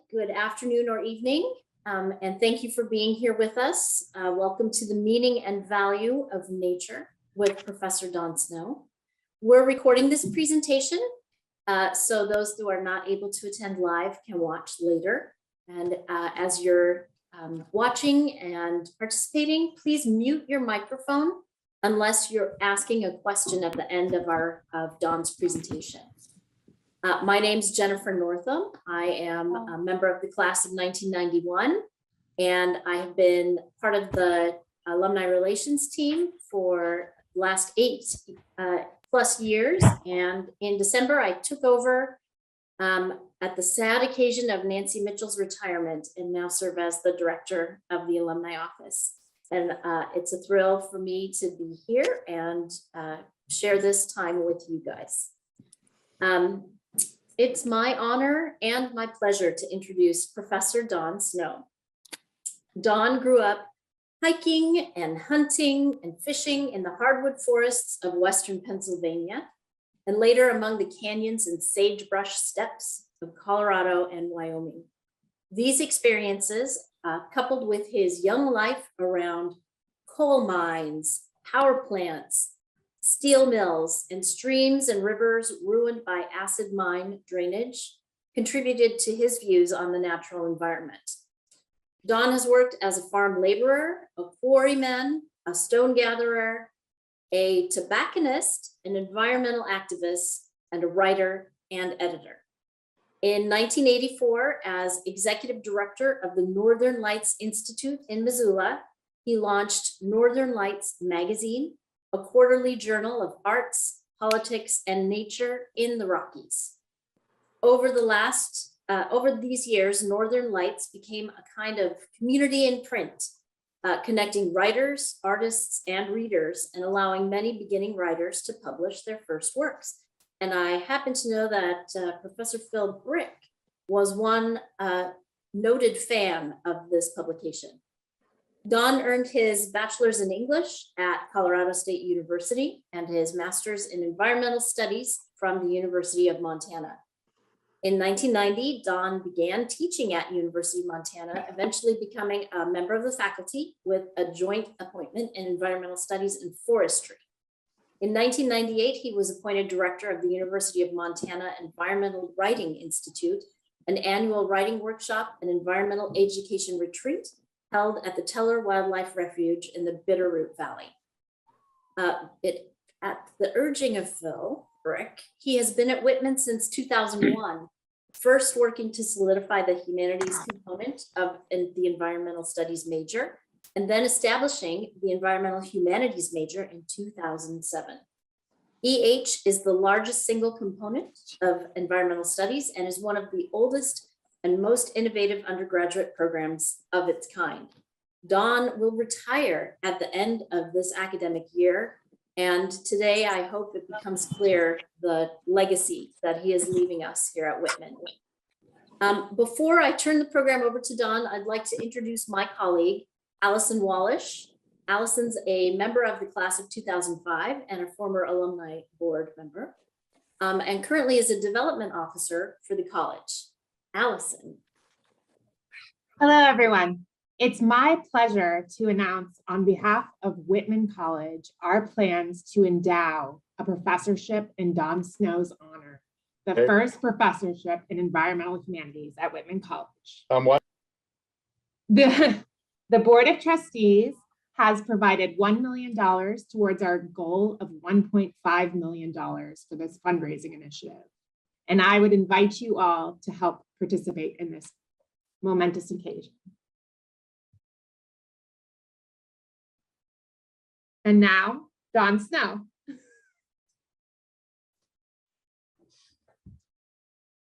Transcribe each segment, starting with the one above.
good afternoon or evening, and thank you for being here with us. Welcome to the Meaning and Value of Nature with Professor Dawn Snow. We're recording this presentation, so those who are not able to attend live can watch later. And as you're watching and participating, please mute your microphone unless you're asking a question at the end of Dawn's presentation. My name's Jennifer Northam. I am a member of the class of 1991, and I have been part of the alumni relations team for the last 8+ years. And in December, I took over at the sad occasion of Nancy Mitchell's retirement and now serve as the director of the alumni office. And it's a thrill for me to be here and share this time with you guys. It's my honor and my pleasure to introduce Professor Dawn Snow. Dawn grew up hiking and hunting and fishing in the hardwood forests of Western Pennsylvania, and later among the canyons and sagebrush steppes of Colorado and Wyoming. These experiences, coupled with his young life around coal mines, power plants, steel mills, and streams and rivers ruined by acid mine drainage, contributed to his views on the natural environment. Dawn has worked as a farm laborer, a quarryman, a stone gatherer, a tobacconist, an environmental activist, and a writer and editor. In 1984, as executive director of the Northern Lights Institute in Missoula, he launched Northern Lights Magazine, a quarterly journal of arts, politics, and nature in the Rockies. Over these years, Northern Lights became a kind of community in print, connecting writers, artists, and readers, and allowing many beginning writers to publish their first works. And I happen to know that Professor Phil Brick was one noted fan of this publication. Dawn earned his bachelor's in English at Colorado State University and his master's in environmental studies from the University of Montana. In 1990, Dawn began teaching at University of Montana, eventually becoming a member of the faculty with a joint appointment in environmental studies and forestry. In 1998, he was appointed director of the University of Montana Environmental Writing Institute, an annual writing workshop and environmental education retreat held at the Teller Wildlife Refuge in the Bitterroot Valley. At the urging of Phil Brick, he has been at Whitman since 2001, first working to solidify the humanities component of the environmental studies major, and then establishing the environmental humanities major in 2007. EH is the largest single component of environmental studies and is one of the oldest and most innovative undergraduate programs of its kind. Dawn will retire at the end of this academic year, and today I hope it becomes clear the legacy that he is leaving us here at Whitman. Before I turn the program over to Dawn, I'd like to introduce my colleague, Allison Wallish. Allison's a member of the class of 2005 and a former alumni board member, and currently is a development officer for the college. Allison. Hello, everyone. It's my pleasure to announce on behalf of Whitman College our plans to endow a professorship in Dawn Snow's honor, the first professorship in environmental humanities at Whitman College. What? The Board of Trustees has provided $1 million towards our goal of $1.5 million for this fundraising initiative. And I would invite you all to help participate in this momentous occasion. And now, Dawn Snow.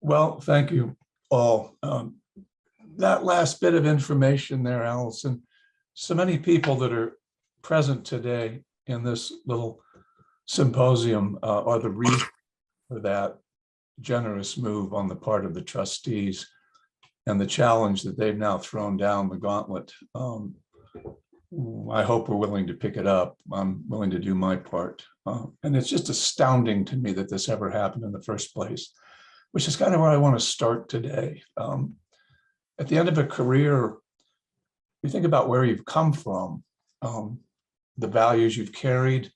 Well, thank you all. That last bit of information there, Allison, so many people that are present today in this little symposium are the reason for that generous move on the part of the trustees and the challenge that they've now thrown down the gauntlet. I hope we're willing to pick it up. I'm willing to do my part. And it's just astounding to me that this ever happened in the first place, which is kind of where I want to start today. at the end of a career, you think about where you've come from, the values you've carried,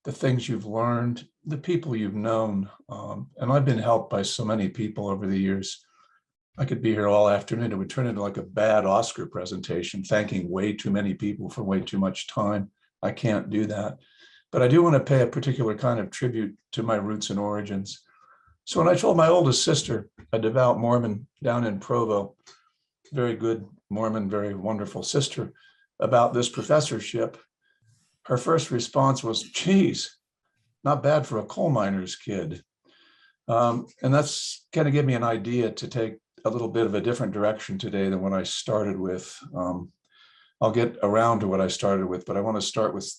the things you've learned, the people you've known. And I've been helped by so many people over the years. I could be here all afternoon. It would turn into like a bad Oscar presentation, thanking way too many people for way too much time. I can't do that. But I do want to pay a particular kind of tribute to my roots and origins. So when I told my oldest sister, a devout Mormon down in Provo, very good Mormon, very wonderful sister, about this professorship, her first response was, geez, not bad for a coal miner's kid. And that's kind of give me an idea to take a little bit of a different direction today than what I started with. I'll get around to what I started with, but I want to start with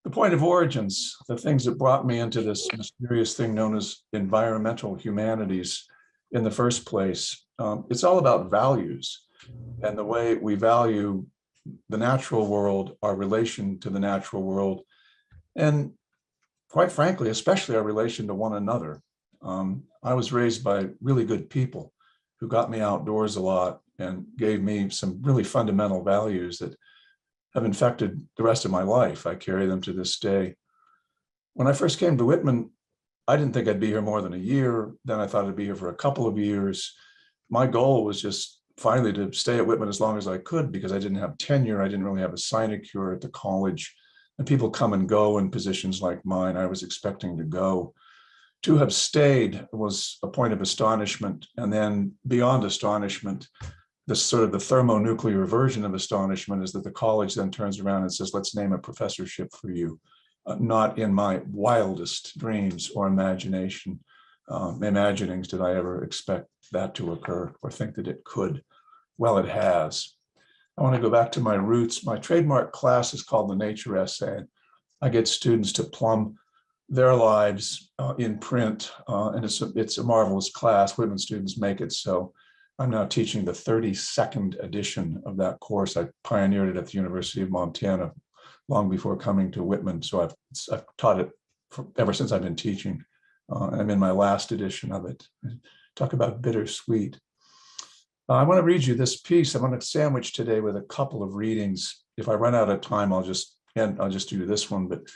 the point of origins, the things that brought me into this mysterious thing known as environmental humanities in the first place. It's all about values and the way we value the natural world, our relation to the natural world, and quite frankly, especially our relation to one another. I was raised by really good people who got me outdoors a lot and gave me some really fundamental values that have infected the rest of my life. I carry them to this day. When I first came to Whitman, I didn't think I'd be here more than a year. Then I thought I'd be here for a couple of years. My goal was just finally to stay at Whitman as long as I could because I didn't have tenure. I didn't really have a sinecure at the college. And people come and go in positions like mine. I was expecting to go. To have stayed was a point of astonishment. And then beyond astonishment, this sort of the thermonuclear version of astonishment is that the college then turns around and says, let's name a professorship for you. Not in my wildest dreams or imaginings did I ever expect that to occur or think that it could. Well, it has. I want to go back to my roots. My trademark class is called the Nature Essay. I get students to plumb their lives in print, and it's a marvelous class. Whitman students make it so. I'm now teaching the 32nd edition of that course. I pioneered it at the University of Montana long before coming to Whitman. So I've taught it ever since I've been teaching. I'm in my last edition of it. Talk about bittersweet. I want to read you this piece. I'm going to sandwich today with a couple of readings. If I run out of time, I'll just do this one, but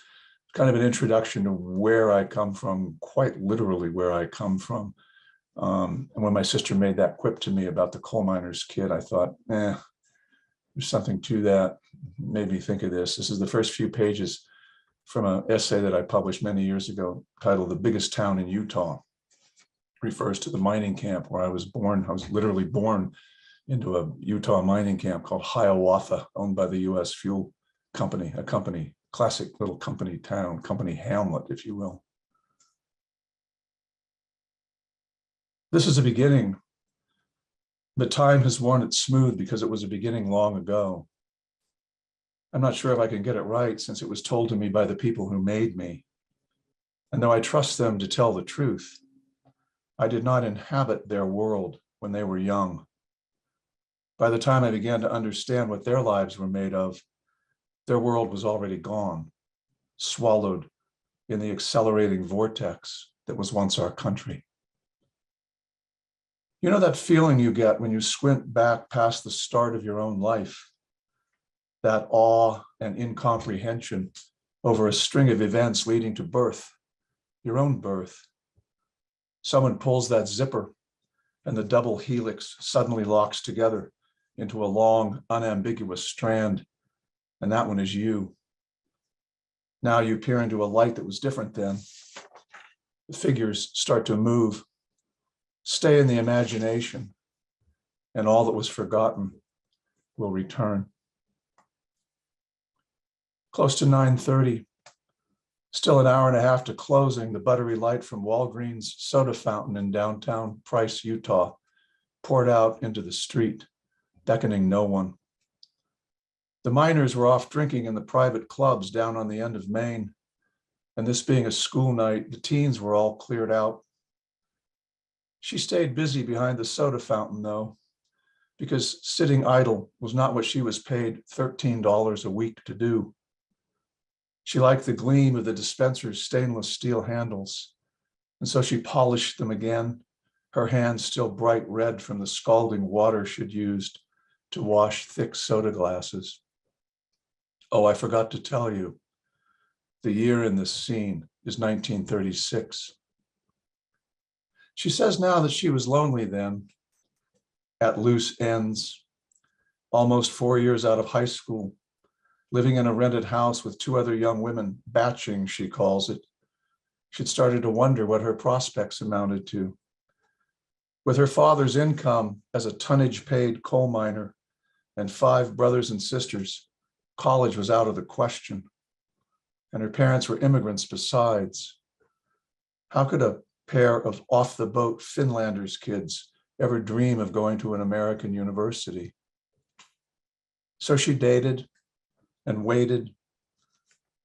kind of an introduction to where I come from, quite literally where I come from. And when my sister made that quip to me about the coal miner's kid, I thought, there's something to that. Made me think of this. This is the first few pages from an essay that I published many years ago titled The Biggest Town in Utah. Refers to the mining camp where I was born. I was literally born into a Utah mining camp called Hiawatha, owned by the US Fuel Company, a company, classic little company town, company hamlet, if you will. This is a beginning. The time has worn it smooth because it was a beginning long ago. I'm not sure if I can get it right since it was told to me by the people who made me. And though I trust them to tell the truth, I did not inhabit their world when they were young. By the time I began to understand what their lives were made of, their world was already gone, swallowed in the accelerating vortex that was once our country. You know that feeling you get when you squint back past the start of your own life, that awe and incomprehension over a string of events leading to birth, your own birth. Someone pulls that zipper and the double helix suddenly locks together into a long, unambiguous strand, and that one is you. Now you peer into a light that was different then. The figures start to move, stay in the imagination, and all that was forgotten will return. Close to 9:30, still an hour and a half to closing, the buttery light from Walgreens soda fountain in downtown Price, Utah, poured out into the street, beckoning no one. The miners were off drinking in the private clubs down on the end of Main, and this being a school night, the teens were all cleared out. She stayed busy behind the soda fountain, though, because sitting idle was not what she was paid $13 a week to do. She liked the gleam of the dispenser's stainless steel handles, and so she polished them again her hands still bright red from the scalding water she'd used to wash thick soda glasses. Oh, I forgot to tell you, the year in this scene is 1936. She says now that she was lonely then, at loose ends, almost 4 years out of high school, living in a rented house with 2 other young women, batching, she calls it. She'd started to wonder what her prospects amounted to. With her father's income as a tonnage-paid coal miner and 5 brothers and sisters, college was out of the question. And her parents were immigrants besides. How could a pair of off-the-boat Finlanders kids ever dream of going to an American university? So she dated and waited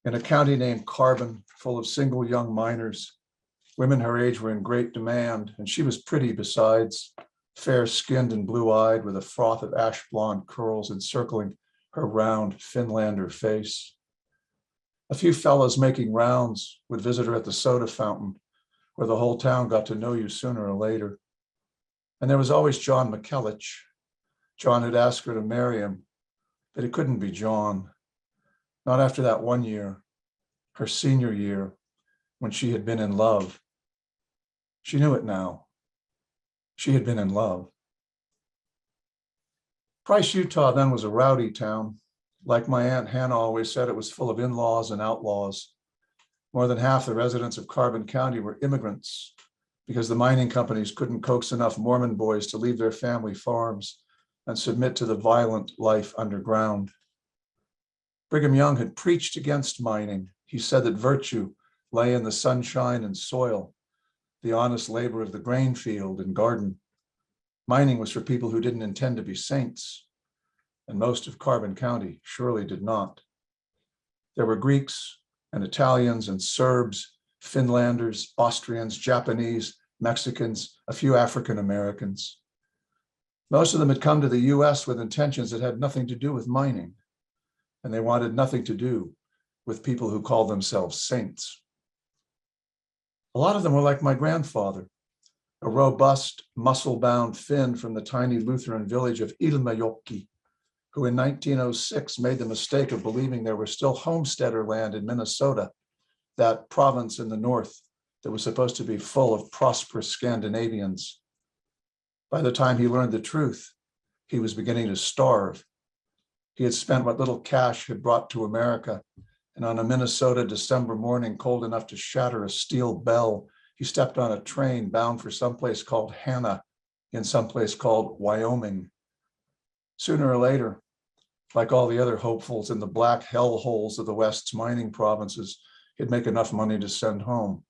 in a county named Carbon, full of single young miners. Women her age were in great demand, and she was pretty besides, fair-skinned and blue-eyed with a froth of ash blonde curls encircling her round Finlander face. A few fellows making rounds would visit her at the soda fountain, where the whole town got to know you sooner or later. And there was always John McKellich. John had asked her to marry him, but it couldn't be John. Not after that one year, her senior year, when she had been in love. She knew it now. She had been in love. Price, Utah then was a rowdy town. Like my Aunt Hannah always said, it was full of in-laws and outlaws. More than half the residents of Carbon County were immigrants because the mining companies couldn't coax enough Mormon boys to leave their family farms and submit to the violent life underground. Brigham Young had preached against mining. He said that virtue lay in the sunshine and soil, the honest labor of the grain field and garden. Mining was for people who didn't intend to be saints, and most of Carbon County surely did not. There were Greeks and Italians and Serbs, Finlanders, Austrians, Japanese, Mexicans, a few African Americans. Most of them had come to the US with intentions that had nothing to do with mining, and they wanted nothing to do with people who called themselves saints. A lot of them were like my grandfather, a robust, muscle-bound Finn from the tiny Lutheran village of Ilmajoki, who in 1906 made the mistake of believing there was still homesteader land in Minnesota, that province in the north that was supposed to be full of prosperous Scandinavians. By the time he learned the truth, he was beginning to starve. He had spent what little cash he had brought to America, and on a Minnesota December morning cold enough to shatter a steel bell, he stepped on a train bound for someplace called Hannah in someplace called Wyoming. Sooner or later, like all the other hopefuls in the black hell holes of the West's mining provinces, he'd make enough money to send home.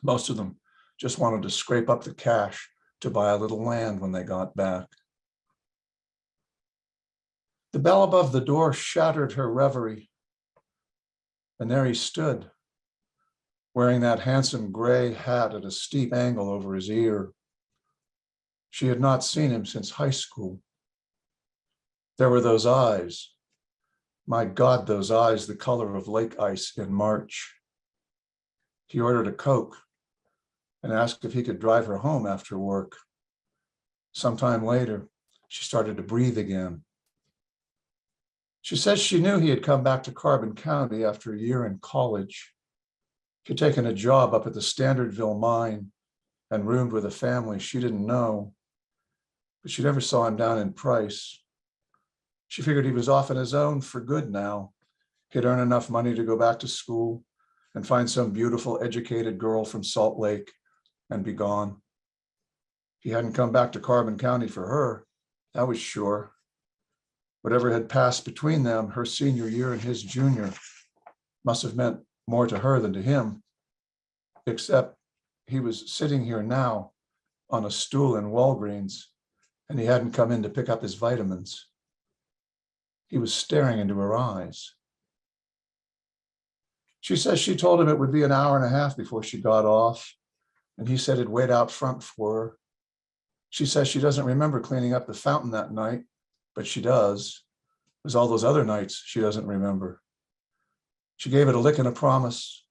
Most of them just wanted to scrape up the cash to buy a little land when they got back. The bell above the door shattered her reverie. And there he stood, wearing that handsome gray hat at a steep angle over his ear. She had not seen him since high school. There were those eyes. My God, those eyes, the color of lake ice in March. He ordered a Coke and asked if he could drive her home after work. Sometime later, she started to breathe again. She says she knew he had come back to Carbon County after a year in college. He'd taken a job up at the Standardville mine and roomed with a family she didn't know, but she never saw him down in Price. She figured he was off on his own for good now. He'd earn enough money to go back to school and find some beautiful, educated girl from Salt Lake and be gone. He hadn't come back to Carbon County for her, that was sure. Whatever had passed between them, her senior year and his junior, must have meant more to her than to him, except he was sitting here now on a stool in Walgreens, and he hadn't come in to pick up his vitamins. He was staring into her eyes. She says she told him it would be an hour and a half before she got off, and he said he'd wait out front for her. She says she doesn't remember cleaning up the fountain that night, but she does. There's all those other nights she doesn't remember. She gave it a lick and a promise,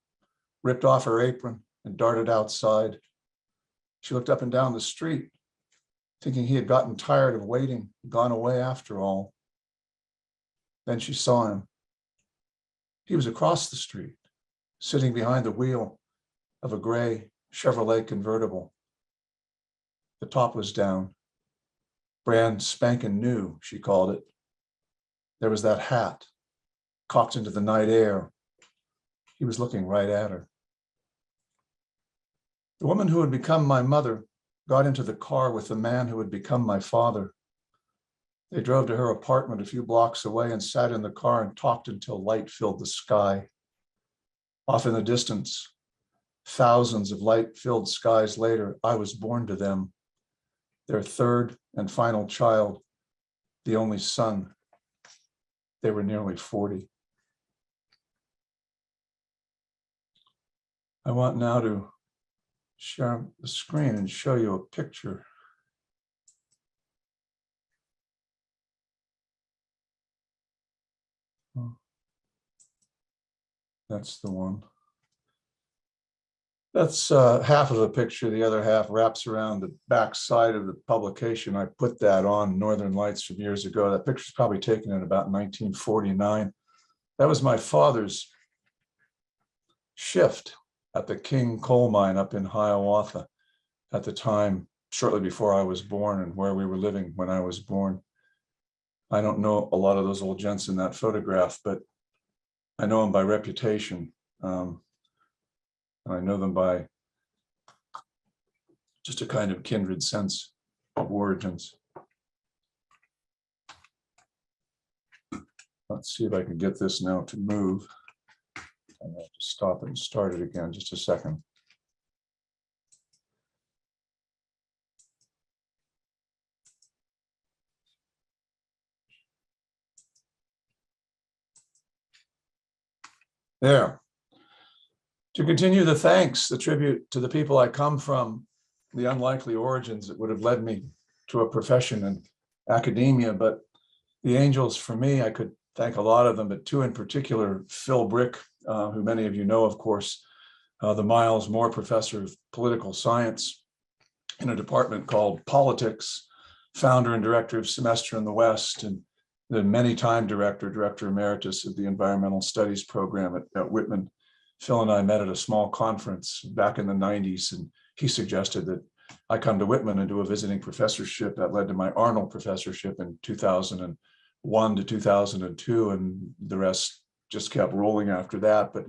ripped off her apron, and darted outside. She looked up and down the street, thinking he had gotten tired of waiting, gone away after all. Then she saw him. He was across the street, sitting behind the wheel of a gray Chevrolet convertible. The top was down. Brand spanking new, she called it. There was that hat, cocked into the night air. He was looking right at her. The woman who had become my mother got into the car with the man who had become my father. They drove to her apartment a few blocks away and sat in the car and talked until light filled the sky. Off in the distance, thousands of light-filled skies later, I was born to them, their third and final child, the only son. They were nearly 40. I want now to share the screen and show you a picture. That's the one. That's half of a picture. The other half wraps around the back side of the publication. I put that on Northern Lights from years ago. That picture's probably taken in about 1949. That was my father's shift at the King coal mine up in Hiawatha at the time, shortly before I was born, and where we were living when I was born. I don't know a lot of those old gents in that photograph, but I know them by reputation. I know them by just a kind of kindred sense of origins. Let's see if I can get this now to move. I have to stop and start it again, just a second. There. To continue the thanks, the tribute to the people I come from, the unlikely origins that would have led me to a profession in academia, but the angels for me, I could thank a lot of them, but two in particular, Phil Brick, who many of you know, of course, the Miles Moore Professor of Political Science in a department called Politics, founder and director of Semester in the West, and the many-time director emeritus of the Environmental Studies program at Whitman. Phil and I met at a small conference back in the 90s, and he suggested that I come to Whitman and do a visiting professorship. That led to my Arnold Professorship in 2001 to 2002, and the rest just kept rolling after that. But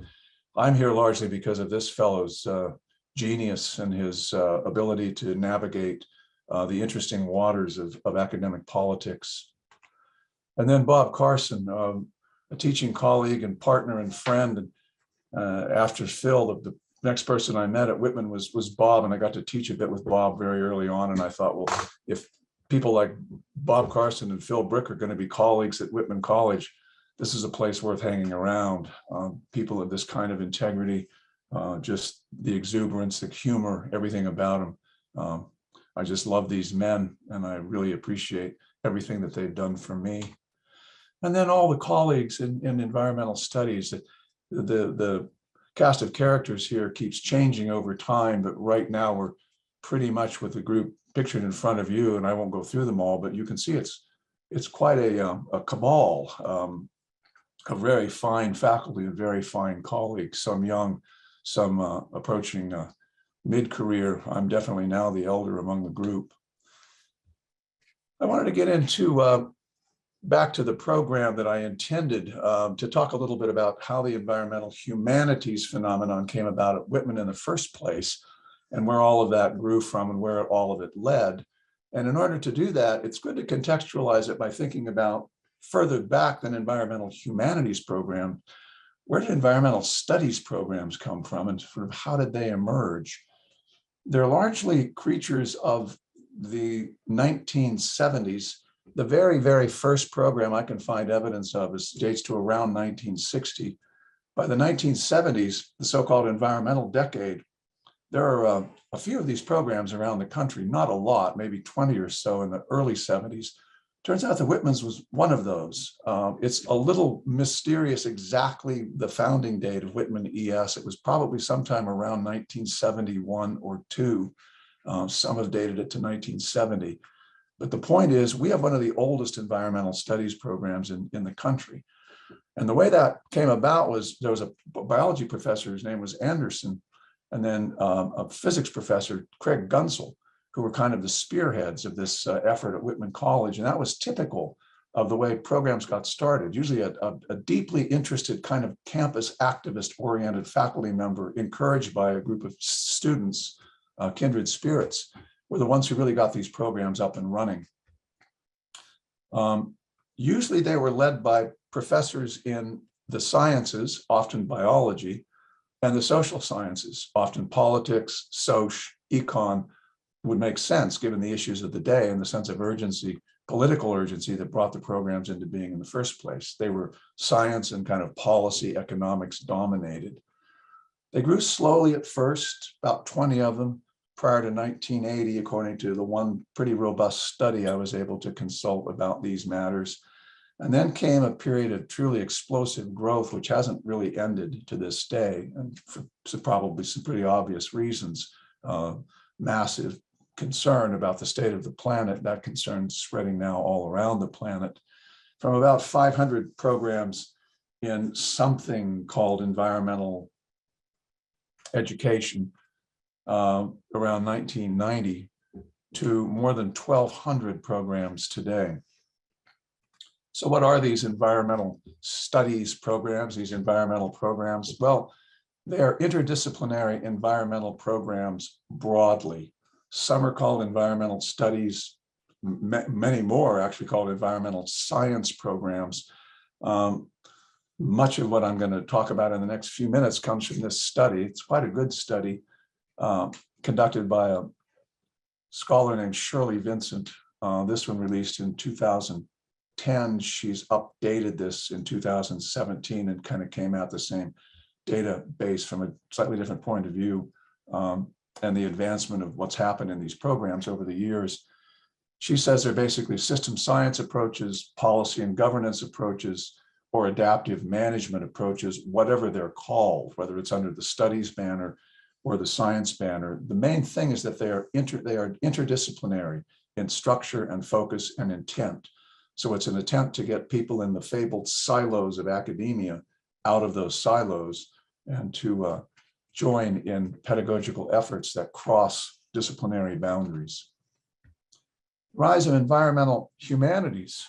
I'm here largely because of this fellow's genius and his ability to navigate the interesting waters of academic politics. And then Bob Carson, a teaching colleague and partner and friend. And after Phil, the next person I met at Whitman was Bob, and I got to teach a bit with Bob very early on. And I thought, well, if people like Bob Carson and Phil Brick are going to be colleagues at Whitman College, this is a place worth hanging around. People of this kind of integrity, just the exuberance, the humor, everything about them. I just love these men, and I really appreciate everything that they've done for me. And then all the colleagues in environmental studies. The cast of characters here keeps changing over time, but right now we're pretty much with the group pictured in front of you, and I won't go through them all, but you can see it's quite a cabal of very fine faculty and very fine colleagues, some young, some approaching mid-career. I'm definitely now the elder among the group. I wanted to get into back to the program that I intended to talk a little bit about how the environmental humanities phenomenon came about at Whitman in the first place, and where all of that grew from and where all of it led. And in order to do that, it's good to contextualize it by thinking about further back than environmental humanities program, where did environmental studies programs come from, and sort of how did they emerge? They're largely creatures of the 1970s. The very, very first program I can find evidence of dates to around 1960. By the 1970s, the so-called environmental decade, there are a few of these programs around the country, not a lot, maybe 20 or so in the early 70s. Turns out that Whitman's was one of those. It's a little mysterious exactly the founding date of Whitman ES. It was probably sometime around 1971 or 2. Some have dated it to 1970. But the point is, we have one of the oldest environmental studies programs in the country. And the way that came about was there was a biology professor, whose name was Anderson, and then a physics professor, Craig Gunsel, who were kind of the spearheads of this effort at Whitman College. And that was typical of the way programs got started. Usually a deeply interested kind of campus activist-oriented faculty member encouraged by a group of students, kindred spirits, were the ones who really got these programs up and running. Usually they were led by professors in the sciences, often biology, and the social sciences, often politics, soc, econ, would make sense given the issues of the day and the sense of urgency, political urgency that brought the programs into being in the first place. They were science and kind of policy economics dominated. They grew slowly at first, about 20 of them prior to 1980, according to the one pretty robust study I was able to consult about these matters. And then came a period of truly explosive growth, which hasn't really ended to this day, and for probably some pretty obvious reasons. Massive concern about the state of the planet, that concern spreading now all around the planet. From about 500 programs in something called environmental education around 1990 to more than 1,200 programs today. So what are these environmental studies programs, these environmental programs? Well, they are interdisciplinary environmental programs broadly. Some are called environmental studies, many more are actually called environmental science programs. Much of what I'm going to talk about in the next few minutes comes from this study. It's quite a good study conducted by a scholar named Shirley Vincent. This one released in 2010. She's updated this in 2017 and kind of came out the same database from a slightly different point of view, and the advancement of what's happened in these programs over the years. She says they're basically system science approaches, policy and governance approaches, or adaptive management approaches, whatever they're called, whether it's under the studies banner or the science banner. The main thing is that they are interdisciplinary in structure and focus and intent. So it's an attempt to get people in the fabled silos of academia out of those silos and to join in pedagogical efforts that cross disciplinary boundaries. Rise of environmental humanities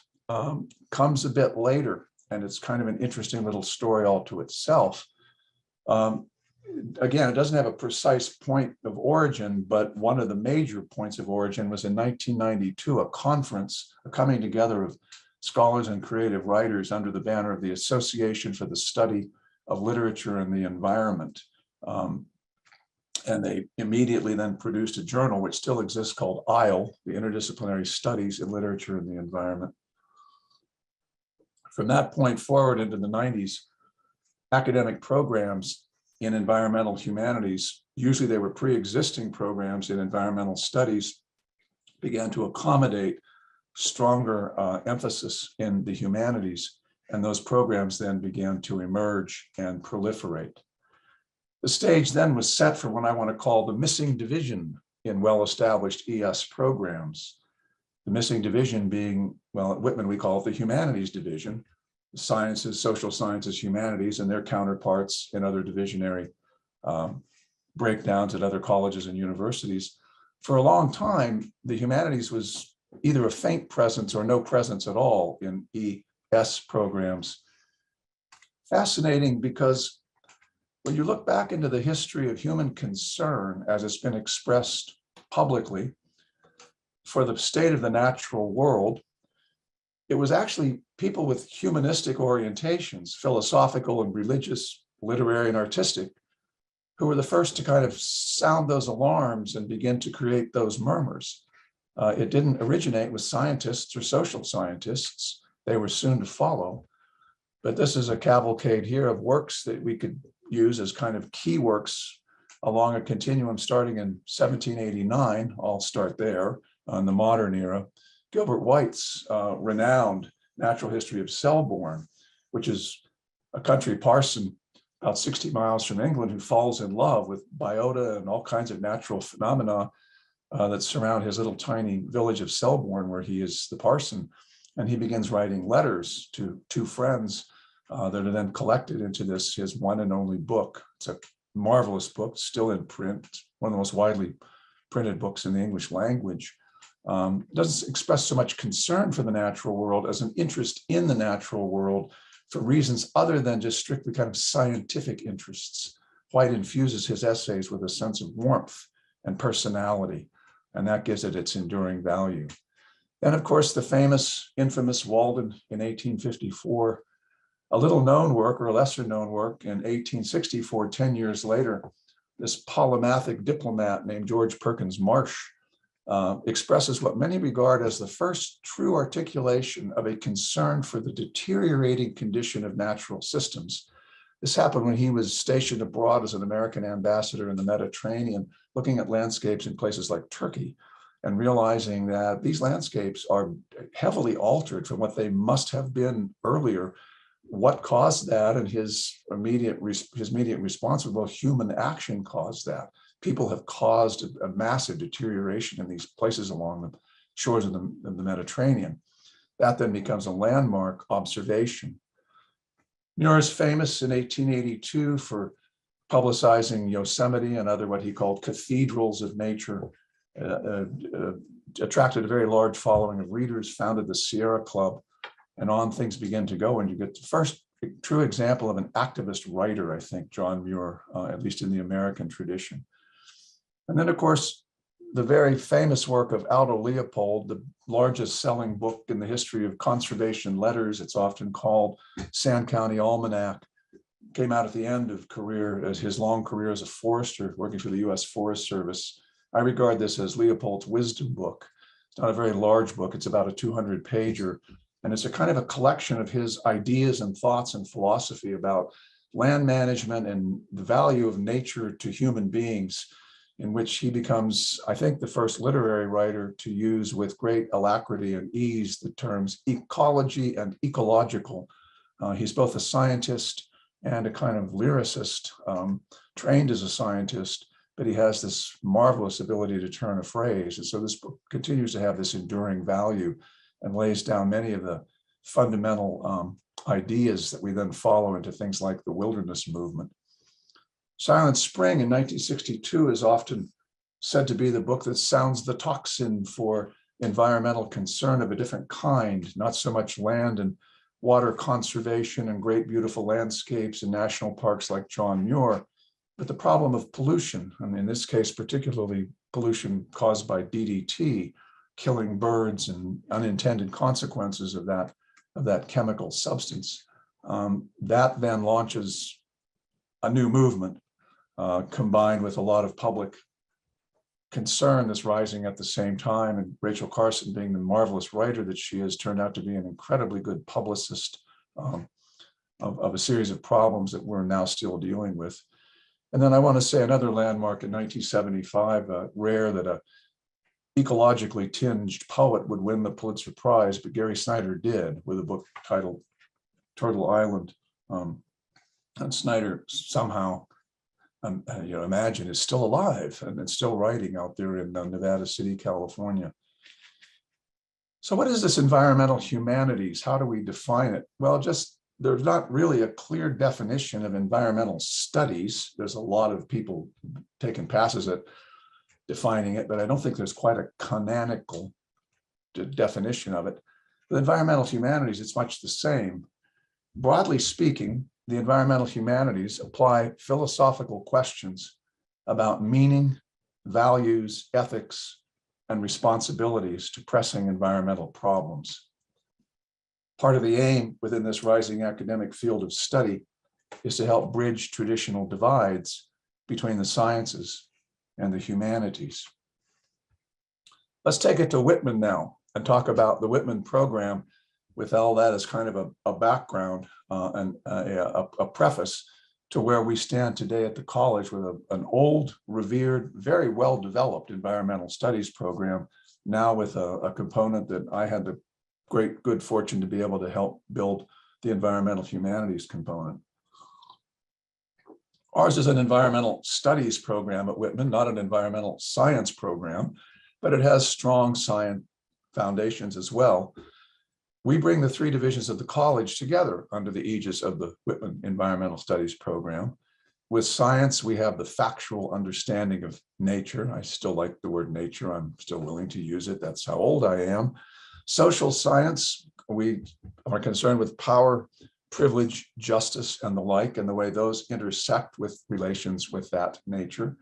comes a bit later, and it's kind of an interesting little story all to itself. Again, it doesn't have a precise point of origin, but one of the major points of origin was in 1992, a conference, a coming together of scholars and creative writers under the banner of the Association for the Study of Literature and the Environment. And they immediately then produced a journal which still exists called ISLE, the Interdisciplinary Studies in Literature and the Environment. From that point forward into the 90s, academic programs in environmental humanities, usually they were pre-existing programs in environmental studies, began to accommodate stronger emphasis in the humanities, and those programs then began to emerge and proliferate. The stage then was set for what I want to call the missing division in well-established ES programs. The missing division being, well, at Whitman we call it the humanities division, the sciences, social sciences, humanities, and their counterparts in other divisionary breakdowns at other colleges and universities. For a long time, the humanities was either a faint presence or no presence at all in ES programs. Fascinating, because when you look back into the history of human concern as it's been expressed publicly for the state of the natural world, it was actually people with humanistic orientations, philosophical and religious, literary and artistic, who were the first to kind of sound those alarms and begin to create those murmurs. It didn't originate with scientists or social scientists. They were soon to follow. But this is a cavalcade here of works that we could use as kind of key works along a continuum starting in 1789. I'll start there on the modern era. Gilbert White's renowned Natural History of Selborne, which is a country parson about 60 miles from England who falls in love with biota and all kinds of natural phenomena that surround his little tiny village of Selborne, where he is the parson. And he begins writing letters to two friends that are then collected into this, his one and only book. It's a marvelous book, still in print, one of the most widely printed books in the English language. Doesn't express so much concern for the natural world as an interest in the natural world for reasons other than just strictly kind of scientific interests. White infuses his essays with a sense of warmth and personality, and that gives it its enduring value. And of course, the famous, infamous Walden in 1854, a little known work or a lesser known work in 1864, 10 years later, this polymathic diplomat named George Perkins Marsh expresses what many regard as the first true articulation of a concern for the deteriorating condition of natural systems. This happened when he was stationed abroad as an American ambassador in the Mediterranean, looking at landscapes in places like Turkey and realizing that these landscapes are heavily altered from what they must have been earlier. What caused that? And his immediate response was, well, human action caused that. People have caused a massive deterioration in these places along the shores of the Mediterranean. That then becomes a landmark observation. Muir is famous in 1882 for publicizing Yosemite and other what he called cathedrals of nature, attracted a very large following of readers, founded the Sierra Club, and on things begin to go. And you get the first true example of an activist writer, I think, John Muir, at least in the American tradition. And then, of course, the very famous work of Aldo Leopold, the largest selling book in the history of conservation letters. It's often called Sand County Almanac. Came out at the end of his long career as a forester, working for the U.S. Forest Service. I regard this as Leopold's wisdom book. It's not a very large book. It's about a 200-pager. And it's a kind of a collection of his ideas and thoughts and philosophy about land management and the value of nature to human beings, in which he becomes, I think, the first literary writer to use with great alacrity and ease the terms ecology and ecological. He's both a scientist and a kind of lyricist, trained as a scientist, but he has this marvelous ability to turn a phrase. And so this book continues to have this enduring value and lays down many of the fundamental ideas that we then follow into things like the wilderness movement. Silent Spring in 1962 is often said to be the book that sounds the tocsin for environmental concern of a different kind, not so much land and water conservation and great beautiful landscapes and national parks like John Muir, but the problem of pollution, and in this case, particularly pollution caused by DDT, killing birds and unintended consequences of that chemical substance. That then launches a new movement, combined with a lot of public concern that's rising at the same time. And Rachel Carson, being the marvelous writer that she is, turned out to be an incredibly good publicist of a series of problems that we're now still dealing with. And then I want to say another landmark in 1975, rare that a ecologically tinged poet would win the Pulitzer Prize, but Gary Snyder did, with a book titled Turtle Island. And Snyder somehow, imagine, is still alive and still writing out there in Nevada City, California. So what is this environmental humanities? How do we define it? Well, there's not really a clear definition of environmental studies. There's a lot of people taking passes at defining it, but I don't think there's quite a canonical definition of it. The environmental humanities, it's much the same. Broadly speaking, the environmental humanities apply philosophical questions about meaning, values, ethics, and responsibilities to pressing environmental problems. Part of the aim within this rising academic field of study is to help bridge traditional divides between the sciences and the humanities. Let's take it to Whitman now and talk about the Whitman program with all that as kind of a background and a preface to where we stand today at the college with an old, revered, very well-developed environmental studies program, now with a component that I had the good fortune to be able to help build, the environmental humanities component. Ours is an environmental studies program at Whitman, not an environmental science program. but it has strong science foundations as well. We bring the three divisions of the college together under the aegis of the Whitman Environmental Studies program. With science, we have the factual understanding of nature. I still like the word nature. I'm still willing to use it. That's how old I am. Social science, we are concerned with power, privilege, justice, and the like, and the way those intersect with relations with that nature.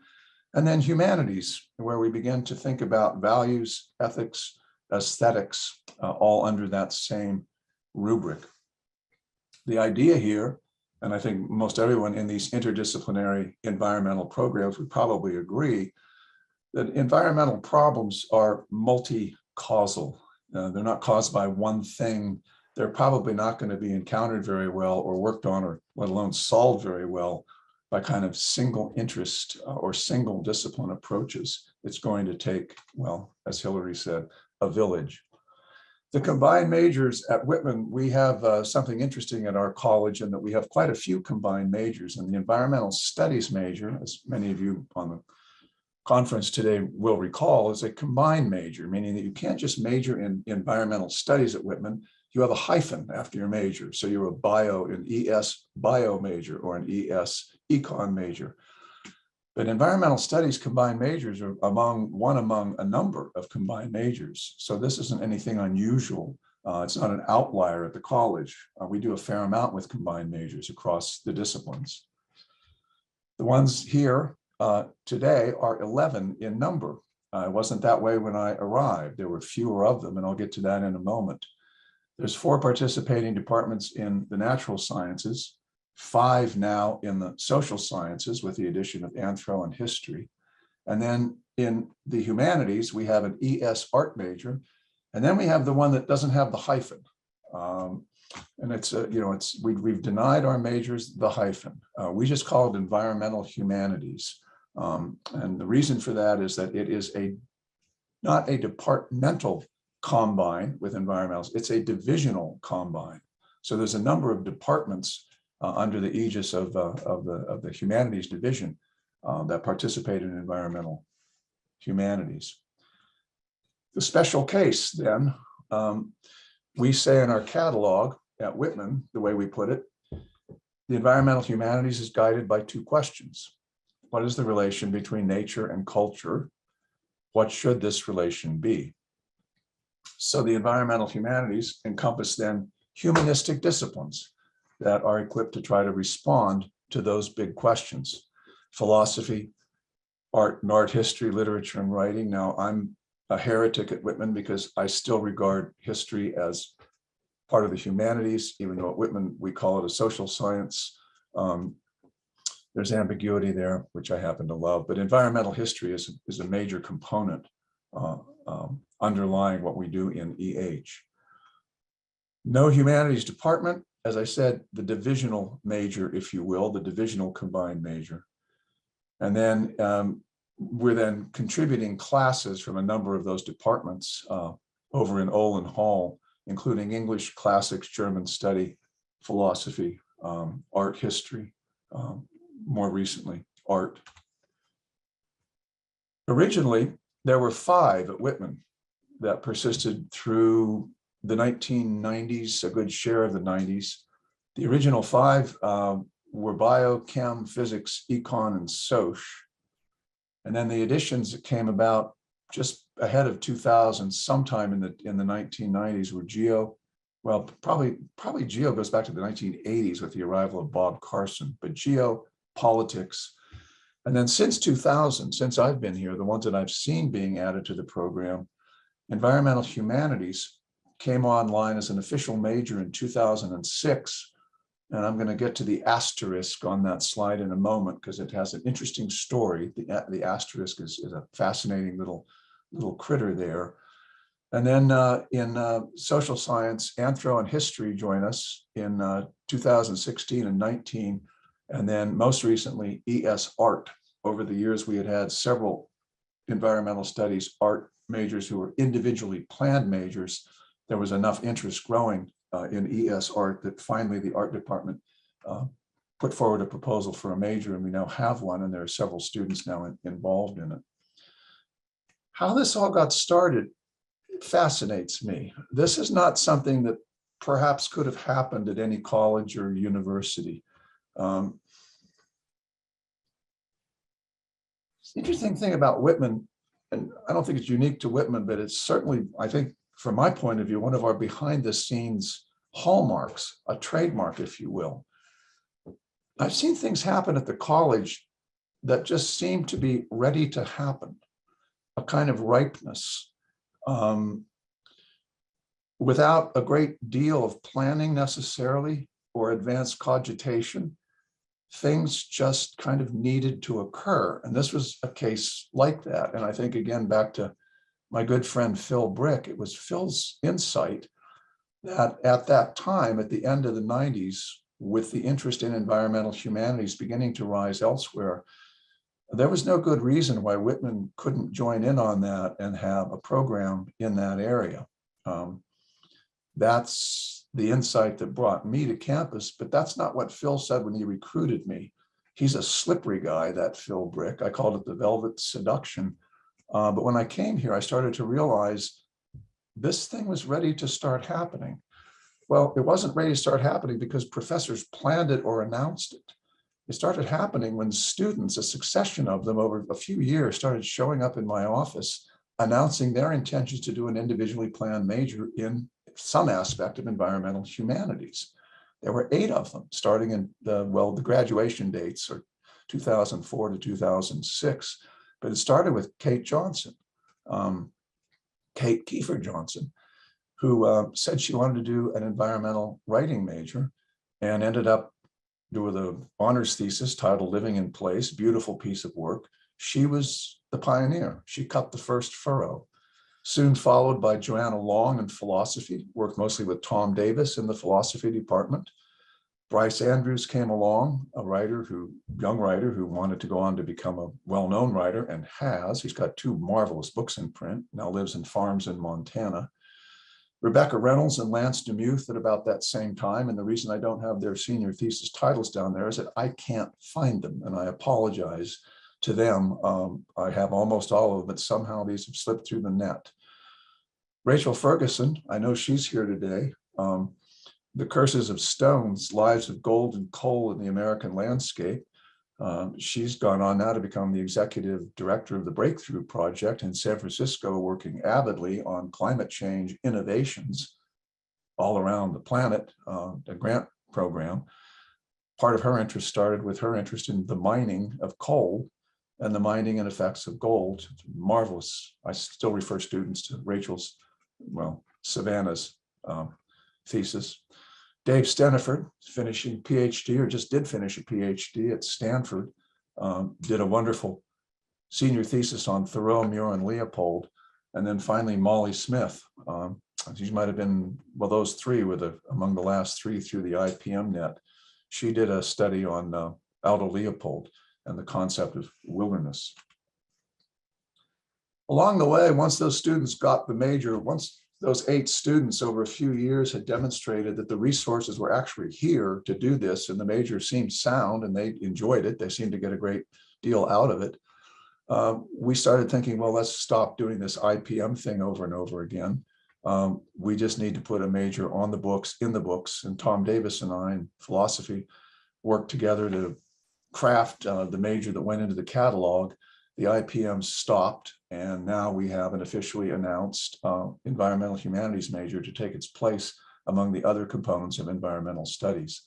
And then humanities, where we begin to think about values, ethics, aesthetics, all under that same rubric. The idea here, and I think most everyone in these interdisciplinary environmental programs would probably agree, that environmental problems are multi-causal. They're not caused by one thing. They're probably not going to be encountered very well or worked on, or let alone solved very well, by kind of single interest or single discipline approaches. It's going to take, well, as Hillary said, a village. The combined majors at Whitman, we have something interesting at our college in that we have quite a few combined majors, and the environmental studies major, as many of you on the conference today will recall, is a combined major, meaning that you can't just major in environmental studies at Whitman. You have a hyphen after your major. So you're an ES bio major or an ES econ major. But environmental studies combined majors are among a number of combined majors. So this isn't anything unusual. It's not an outlier at the college. We do a fair amount with combined majors across the disciplines. The ones here today are 11 in number. It wasn't that way when I arrived. There were fewer of them, and I'll get to that in a moment. There's 4 participating departments in the natural sciences, 5 now in the social sciences with the addition of anthro and history. And then in the humanities, we have an ES art major. And then we have the one that doesn't have the hyphen. And we've denied our majors the hyphen. We just call it environmental humanities. And the reason for that is that it is not a departmental combine with environmentals, it's a divisional combine. So there's a number of departments under the aegis of the humanities division that participate in environmental humanities. The special case then, we say in our catalog at Whitman, the way we put it, the environmental humanities is guided by 2 questions. What is the relation between nature and culture? What should this relation be? So the environmental humanities encompass then humanistic disciplines that are equipped to try to respond to those big questions. Philosophy, art and art history, literature and writing. Now I'm a heretic at Whitman because I still regard history as part of the humanities, even though at Whitman we call it a social science. There's ambiguity there, which I happen to love, but environmental history is a major component underlying what we do in EH. No humanities department, as I said, the divisional major, if you will, the divisional combined major. And then we're then contributing classes from a number of those departments over in Olin Hall, including English, classics, German study, philosophy, art history, more recently, art. Originally, there were 5 at Whitman that persisted through the 1990s, a good share of the 90s. The original 5 were bio, chem, physics, econ, and soc. And then the additions that came about just ahead of 2000, sometime in the 1990s, were geo. Well, probably geo goes back to the 1980s with the arrival of Bob Carson, but geo, politics. And then since 2000, since I've been here, the ones that I've seen being added to the program, environmental humanities came online as an official major in 2006. And I'm going to get to the asterisk on that slide in a moment because it has an interesting story. The asterisk is a fascinating little critter there. And then in social science, anthro and history join us in 2016 and 19. And then most recently, ES art. Over the years, we had several environmental studies art majors who were individually planned majors. There was enough interest growing in ES art that finally the art department put forward a proposal for a major, and we now have one, and there are several students now involved in it. how this all got started fascinates me. This is not something that perhaps could have happened at any college or university. The interesting thing about Whitman, and I don't think it's unique to Whitman, but it's certainly, I think, from my point of view, one of our behind the scenes hallmarks, a trademark, if you will. I've seen things happen at the college that just seem to be ready to happen, a kind of ripeness, without a great deal of planning necessarily or advanced cogitation. Things just kind of needed to occur. And this was a case like that. And I think, again, back to my good friend Phil Brick, it was Phil's insight that at that time, at the end of the 90s, with the interest in environmental humanities beginning to rise elsewhere, there was no good reason why Whitman couldn't join in on that and have a program in that area. That's the insight that brought me to campus, but that's not what Phil said when he recruited me. He's a slippery guy, that Phil Brick. I called it the velvet seduction. But when I came here, I started to realize this thing was ready to start happening. Well, it wasn't ready to start happening because professors planned it or announced it. It started happening when students, a succession of them over a few years, started showing up in my office, announcing their intentions to do an individually planned major in some aspect of environmental humanities. There were 8 of them, starting in the graduation dates are 2004 to 2006, but it started with Kate Johnson, Kate Kiefer Johnson, who said she wanted to do an environmental writing major and ended up doing an honors thesis titled Living in Place, beautiful piece of work. She was the pioneer. She cut the first furrow. Soon followed by Joanna Long in philosophy, worked mostly with Tom Davis in the philosophy department. Bryce Andrews came along, a young writer who wanted to go on to become a well-known writer and has. He's got 2 marvelous books in print, now lives in farms in Montana. Rebecca Reynolds and Lance Demuth at about that same time. And the reason I don't have their senior thesis titles down there is that I can't find them. And I apologize to them. I have almost all of them, but somehow these have slipped through the net. Rachel Ferguson, I know she's here today. The Curses of Stones, Lives of Gold and Coal in the American Landscape. She's gone on now to become the executive director of the Breakthrough Project in San Francisco, working avidly on climate change innovations all around the planet, a grant program. Part of her interest started with her interest in the mining of coal and the mining and effects of gold. It's marvelous. I still refer students to Rachel's, Savannah's thesis. Dave Steniford, finishing PhD, or just did finish a PhD at Stanford, did a wonderful senior thesis on Thoreau, Muir, and Leopold. And then finally, Molly Smith. She might have been, those 3 were among the last 3 through the IPM net. She did a study on Aldo Leopold and the concept of wilderness. Along the way, once those students got the major, once those 8 students over a few years had demonstrated that the resources were actually here to do this, and the major seemed sound and they enjoyed it, they seemed to get a great deal out of it, we started thinking, let's stop doing this IPM thing over and over again. We just need to put a major on the books, in the books, and Tom Davis and I in philosophy worked together to craft the major that went into the catalog. The IPM stopped, and now we have an officially announced environmental humanities major to take its place among the other components of environmental studies.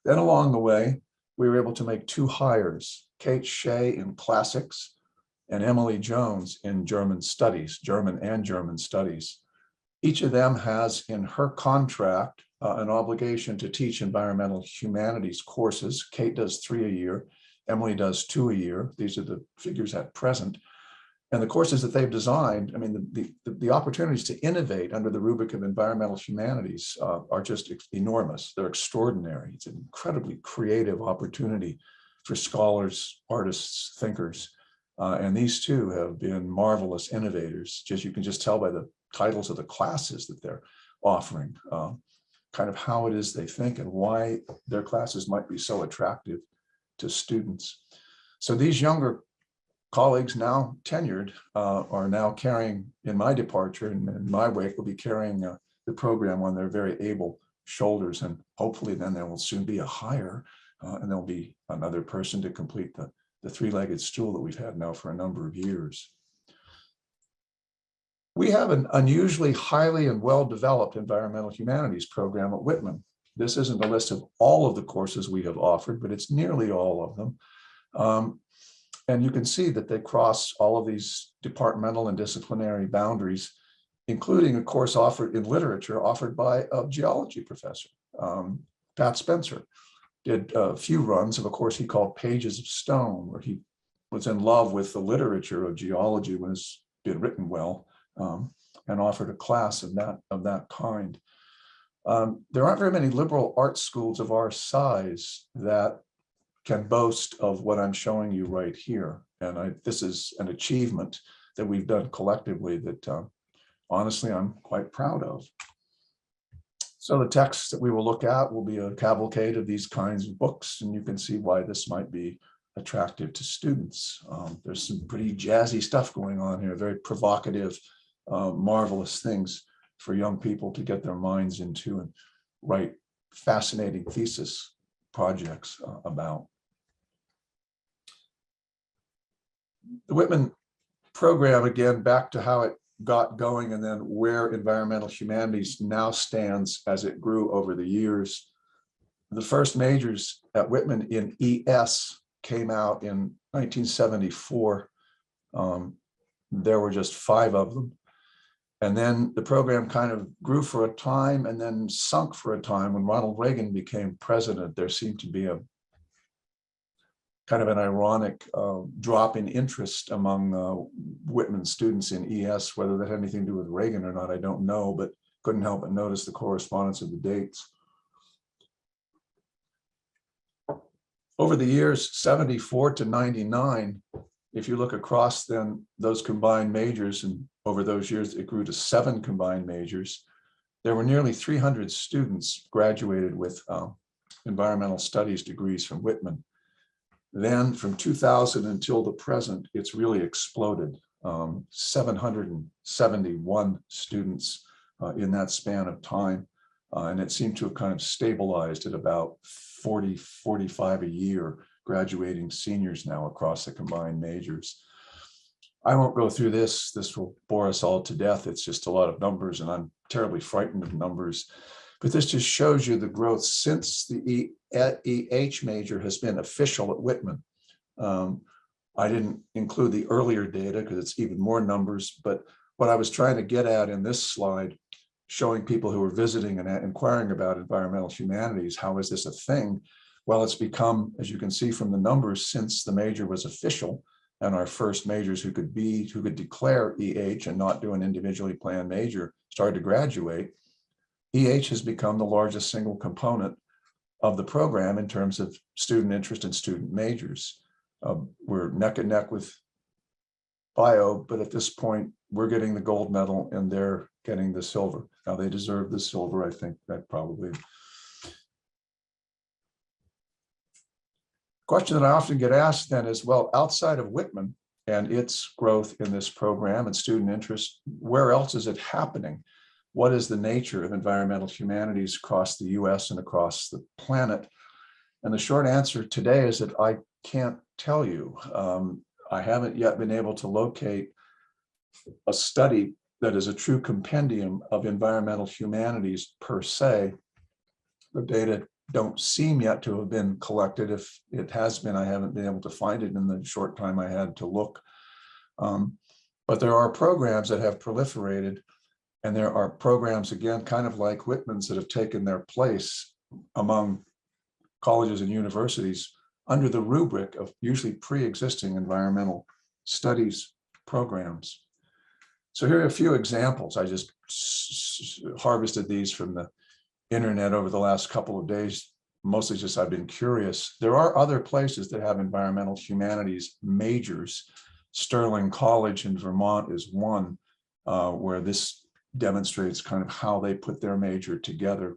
Then along the way, we were able to make 2 hires, Kate Shea in classics and Emily Jones in German studies, German and German studies. Each of them has in her contract an obligation to teach environmental humanities courses. Kate does 3 a year. Emily does 2 a year. These are the figures at present. And the courses that they've designed, the opportunities to innovate under the rubric of environmental humanities are just enormous. They're extraordinary. It's an incredibly creative opportunity for scholars, artists, thinkers. And these 2 have been marvelous innovators. You can just tell by the titles of the classes that they're offering, kind of how it is they think and why their classes might be so attractive to students. So these younger colleagues now tenured are now carrying, in my departure and in my wake, will be carrying the program on their very able shoulders. And hopefully then there will soon be a hire and there'll be another person to complete the three-legged stool that we've had now for a number of years. We have an unusually highly and well-developed environmental humanities program at Whitman. This isn't a list of all of the courses we have offered, but it's nearly all of them. And you can see that they cross all of these departmental and disciplinary boundaries, including a course offered in literature offered by a geology professor. Pat Spencer did a few runs of a course he called Pages of Stone, where he was in love with the literature of geology when it's been written well, and offered a class of that kind. There aren't very many liberal arts schools of our size that can boast of what I'm showing you right here. And this is an achievement that we've done collectively that honestly, I'm quite proud of. So the text that we will look at will be a cavalcade of these kinds of books, and you can see why this might be attractive to students. There's some pretty jazzy stuff going on here, very provocative, marvelous things for young people to get their minds into and write fascinating thesis projects about. The Whitman program, again, back to how it got going and then where environmental humanities now stands as it grew over the years. The first majors at Whitman in ES came out in 1974. There were just 5 of them. And then the program kind of grew for a time and then sunk for a time. When Ronald Reagan became president, there seemed to be a kind of an ironic drop in interest among Whitman students in ES. Whether that had anything to do with Reagan or not, I don't know, but couldn't help but notice the correspondence of the dates. Over the years, 74 to 99, if you look across then those combined majors, and over those years, it grew to 7 combined majors. There were nearly 300 students graduated with environmental studies degrees from Whitman. Then from 2000 until the present, it's really exploded. 771 students in that span of time. And it seemed to have kind of stabilized at about 40, 45 a year graduating seniors now across the combined majors. I won't go through this. This will bore us all to death. It's just a lot of numbers and I'm terribly frightened of numbers. But this just shows you the growth since the EH major has been official at Whitman. I didn't include the earlier data because it's even more numbers, but what I was trying to get at in this slide, showing people who are visiting and inquiring about environmental humanities, how is this a thing? Well, it's become, as you can see from the numbers, since the major was official and our first majors who could declare EH and not do an individually planned major started to graduate. EH has become the largest single component of the program in terms of student interest and student majors. We're neck and neck with bio, but at this point, we're getting the gold medal and they're getting the silver. Now they deserve the silver, I think that probably. Question that I often get asked then is, well, outside of Whitman and its growth in this program and student interest, where else is it happening? What is the nature of environmental humanities across the US and across the planet? And the short answer today is that I can't tell you. I haven't yet been able to locate a study that is a true compendium of environmental humanities per se. The data don't seem yet to have been collected. If it has been, I haven't been able to find it in the short time I had to look. But there are programs that have proliferated. And there are programs, again, kind of like Whitman's, that have taken their place among colleges and universities under the rubric of usually pre-existing environmental studies programs. So here are a few examples. I just harvested these from the internet over the last couple of days, mostly just I've been curious. There are other places that have environmental humanities majors. Sterling College in Vermont is one where this demonstrates kind of how they put their major together.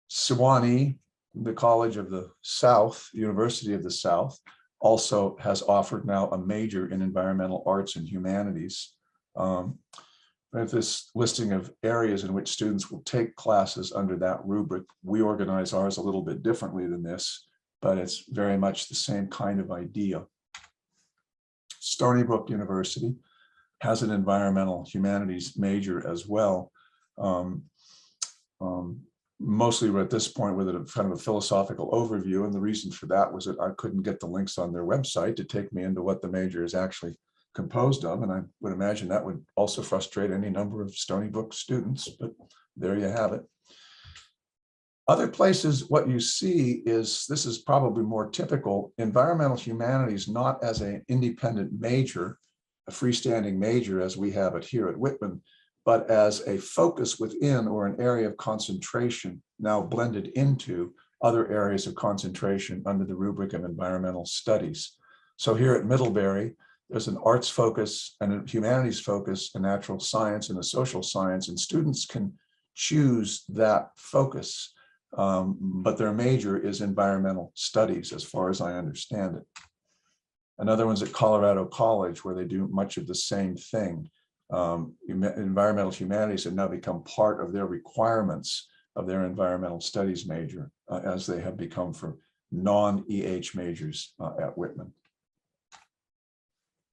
Sewanee, the College of the South, University of the South, also has offered now a major in environmental arts and humanities. We have this listing of areas in which students will take classes under that rubric. We organize ours a little bit differently than this, but it's very much the same kind of idea. Stony Brook University has an environmental humanities major as well. Mostly at this point with a kind of a philosophical overview. And the reason for that was that I couldn't get the links on their website to take me into what the major is actually composed of. And I would imagine that would also frustrate any number of Stony Brook students, but there you have it. Other places, what you see is, this is probably more typical, environmental humanities, not as an independent major, a freestanding major as we have it here at Whitman, but as a focus within or an area of concentration now blended into other areas of concentration under the rubric of environmental studies. So here at Middlebury, there's an arts focus and a humanities focus, a natural science and a social science, and students can choose that focus, but their major is environmental studies as far as I understand it. Another one's at Colorado College where they do much of the same thing. Environmental humanities have now become part of their requirements of their environmental studies major, as they have become for non-EH majors at Whitman.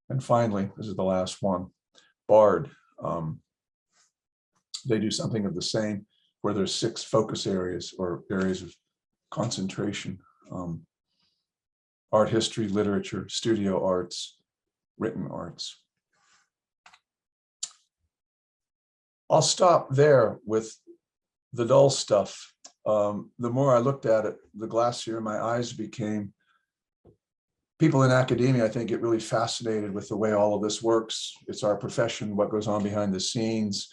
And finally, this is the last one, Bard. They do something of the same, where there's 6 focus areas or areas of concentration: art history, literature, studio arts, written arts. I'll stop there with the dull stuff. The more I looked at it, the glassier my eyes became. People in academia, I think, get really fascinated with the way all of this works. It's our profession, what goes on behind the scenes,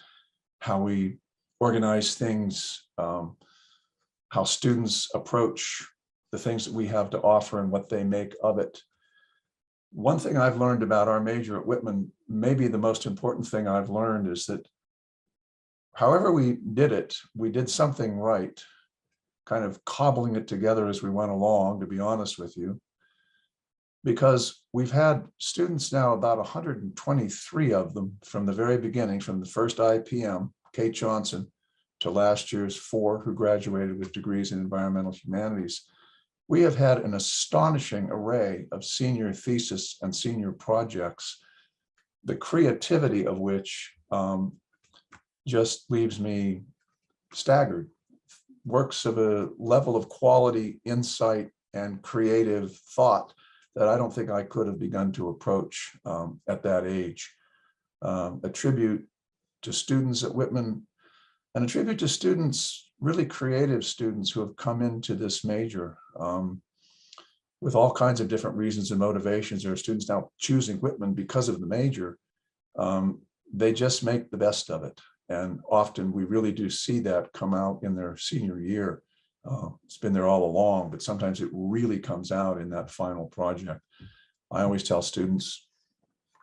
how we organize things, how students approach the things that we have to offer and what they make of it. One thing I've learned about our major at Whitman, maybe the most important thing I've learned, is that however we did something right, kind of cobbling it together as we went along, to be honest with you, because we've had students now, about 123 of them from the very beginning, from the first IPM, Kate Johnson, to last year's 4 who graduated with degrees in environmental humanities. We have had an astonishing array of senior thesis and senior projects, the creativity of which just leaves me staggered. Works of a level of quality, insight, and creative thought that I don't think I could have begun to approach at that age. A tribute to students at Whitman, and a tribute to students, really creative students who have come into this major with all kinds of different reasons and motivations. There are students now choosing Whitman because of the major. They just make the best of it. And often we really do see that come out in their senior year. It's been there all along, but sometimes it really comes out in that final project. I always tell students,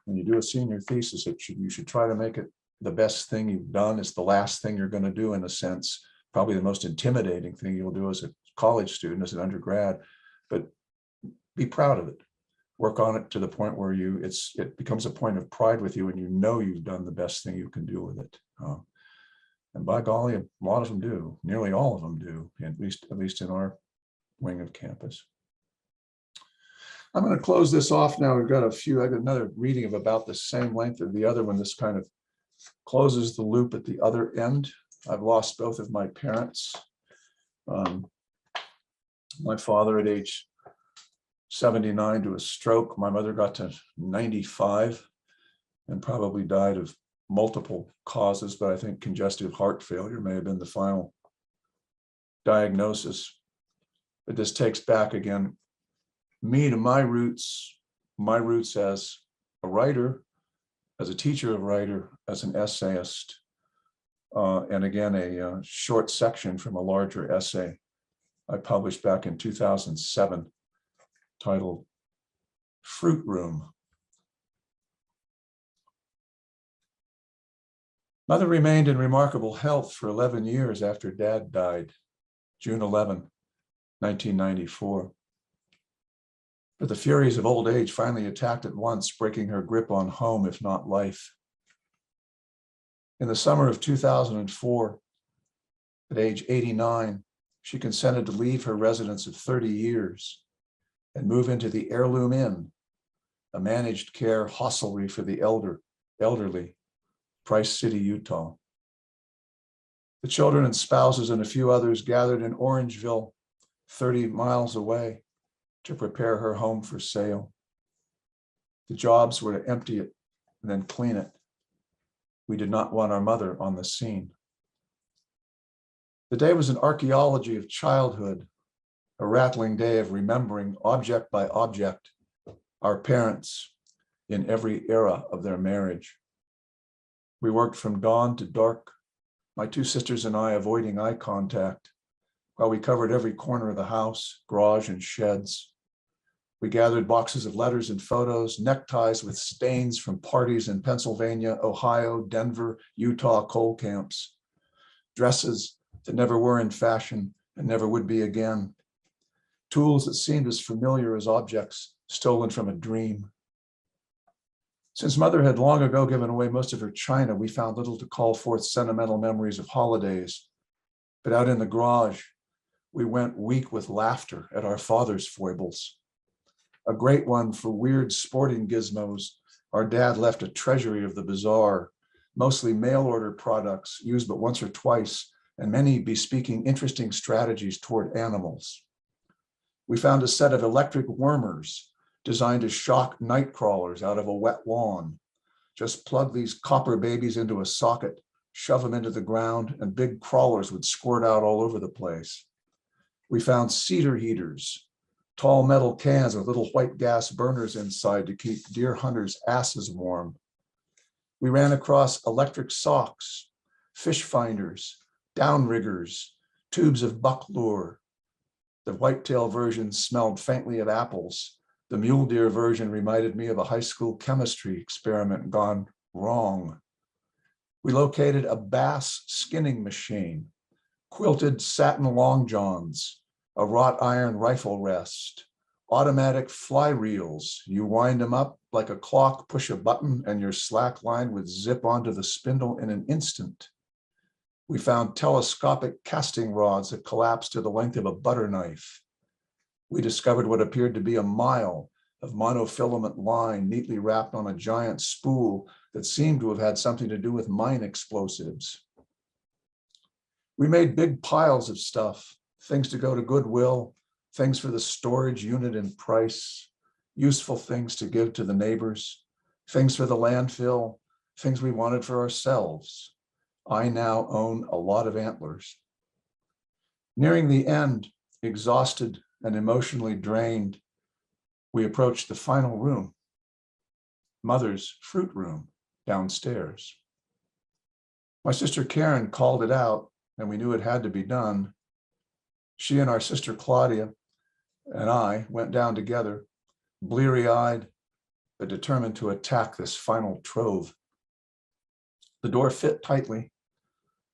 when you do a senior thesis, you should try to make it the best thing you've done. It's the last thing you're going to do, in a sense, probably the most intimidating thing you'll do as a college student, as an undergrad, but be proud of it. Work on it to the point where it becomes a point of pride with you, and you know you've done the best thing you can do with it. And by golly, a lot of them do. Nearly all of them do, at least in our wing of campus. I'm going to close this off now. I got another reading of about the same length of the other one. This kind of closes the loop at the other end. I've lost both of my parents. My father at age 79 to a stroke. My mother got to 95 and probably died of multiple causes, but I think congestive heart failure may have been the final diagnosis. But this takes back again me to my roots as a writer, as a teacher of writer, as an essayist, and again, a short section from a larger essay I published back in 2007 titled Fruit Room. Mother remained in remarkable health for 11 years after Dad died, June 11, 1994. But the furies of old age finally attacked at once, breaking her grip on home, if not life. In the summer of 2004, at age 89, she consented to leave her residence of 30 years and move into the Heirloom Inn, a managed care hostelry for the elderly, Price City, Utah. The children and spouses and a few others gathered in Orangeville, 30 miles away, to prepare her home for sale. The jobs were to empty it and then clean it. We did not want our mother on the scene. The day was an archaeology of childhood, a rattling day of remembering object by object our parents in every era of their marriage. We worked from dawn to dark, my two sisters and I avoiding eye contact, while we covered every corner of the house, garage, and sheds. We gathered boxes of letters and photos, neckties with stains from parties in Pennsylvania, Ohio, Denver, Utah coal camps, dresses that never were in fashion and never would be again, tools that seemed as familiar as objects stolen from a dream. Since Mother had long ago given away most of her china, we found little to call forth sentimental memories of holidays. But out in the garage, we went weak with laughter at our father's foibles. A great one for weird sporting gizmos, our dad left a treasury of the bizarre, mostly mail order products used but once or twice, and many bespeaking interesting strategies toward animals. We found a set of electric wormers designed to shock night crawlers out of a wet lawn. Just plug these copper babies into a socket, shove them into the ground, and big crawlers would squirt out all over the place. We found cedar heaters, tall metal cans with little white gas burners inside to keep deer hunters' asses warm. We ran across electric socks, fish finders, downriggers, tubes of buck lure. The whitetail version smelled faintly of apples. The mule deer version reminded me of a high school chemistry experiment gone wrong. We located a bass skinning machine, quilted satin long johns, a wrought iron rifle rest, automatic fly reels. You wind them up like a clock, push a button, and your slack line would zip onto the spindle in an instant. We found telescopic casting rods that collapsed to the length of a butter knife. We discovered what appeared to be a mile of monofilament line neatly wrapped on a giant spool that seemed to have had something to do with mine explosives. We made big piles of stuff, things to go to Goodwill, things for the storage unit in Price, useful things to give to the neighbors, things for the landfill, things we wanted for ourselves. I now own a lot of antlers. Nearing the end, exhausted and emotionally drained, we approached the final room, Mother's fruit room downstairs. My sister Karen called it out, and we knew it had to be done. She and our sister Claudia and I went down together, bleary-eyed, but determined to attack this final trove. The door fit tightly,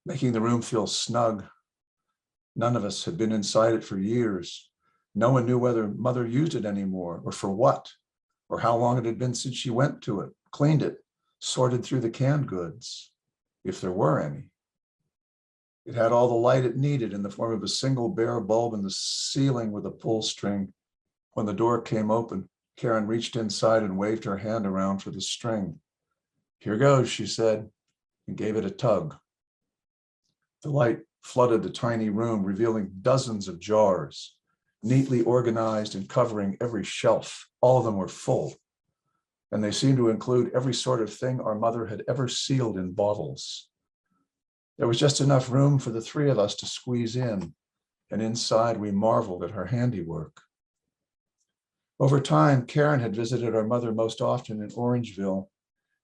making the room feel snug. None of us had been inside it for years. No one knew whether Mother used it anymore, or for what, or how long it had been since she went to it, cleaned it, sorted through the canned goods, if there were any. It had all the light it needed in the form of a single bare bulb in the ceiling with a pull string. When the door came open, Karen reached inside and waved her hand around for the string. "Here goes," she said, and gave it a tug. The light flooded the tiny room, revealing dozens of jars, neatly organized and covering every shelf. All of them were full, and they seemed to include every sort of thing our mother had ever sealed in bottles. There was just enough room for the three of us to squeeze in, and inside we marveled at her handiwork. Over time, Karen had visited our mother most often in Orangeville,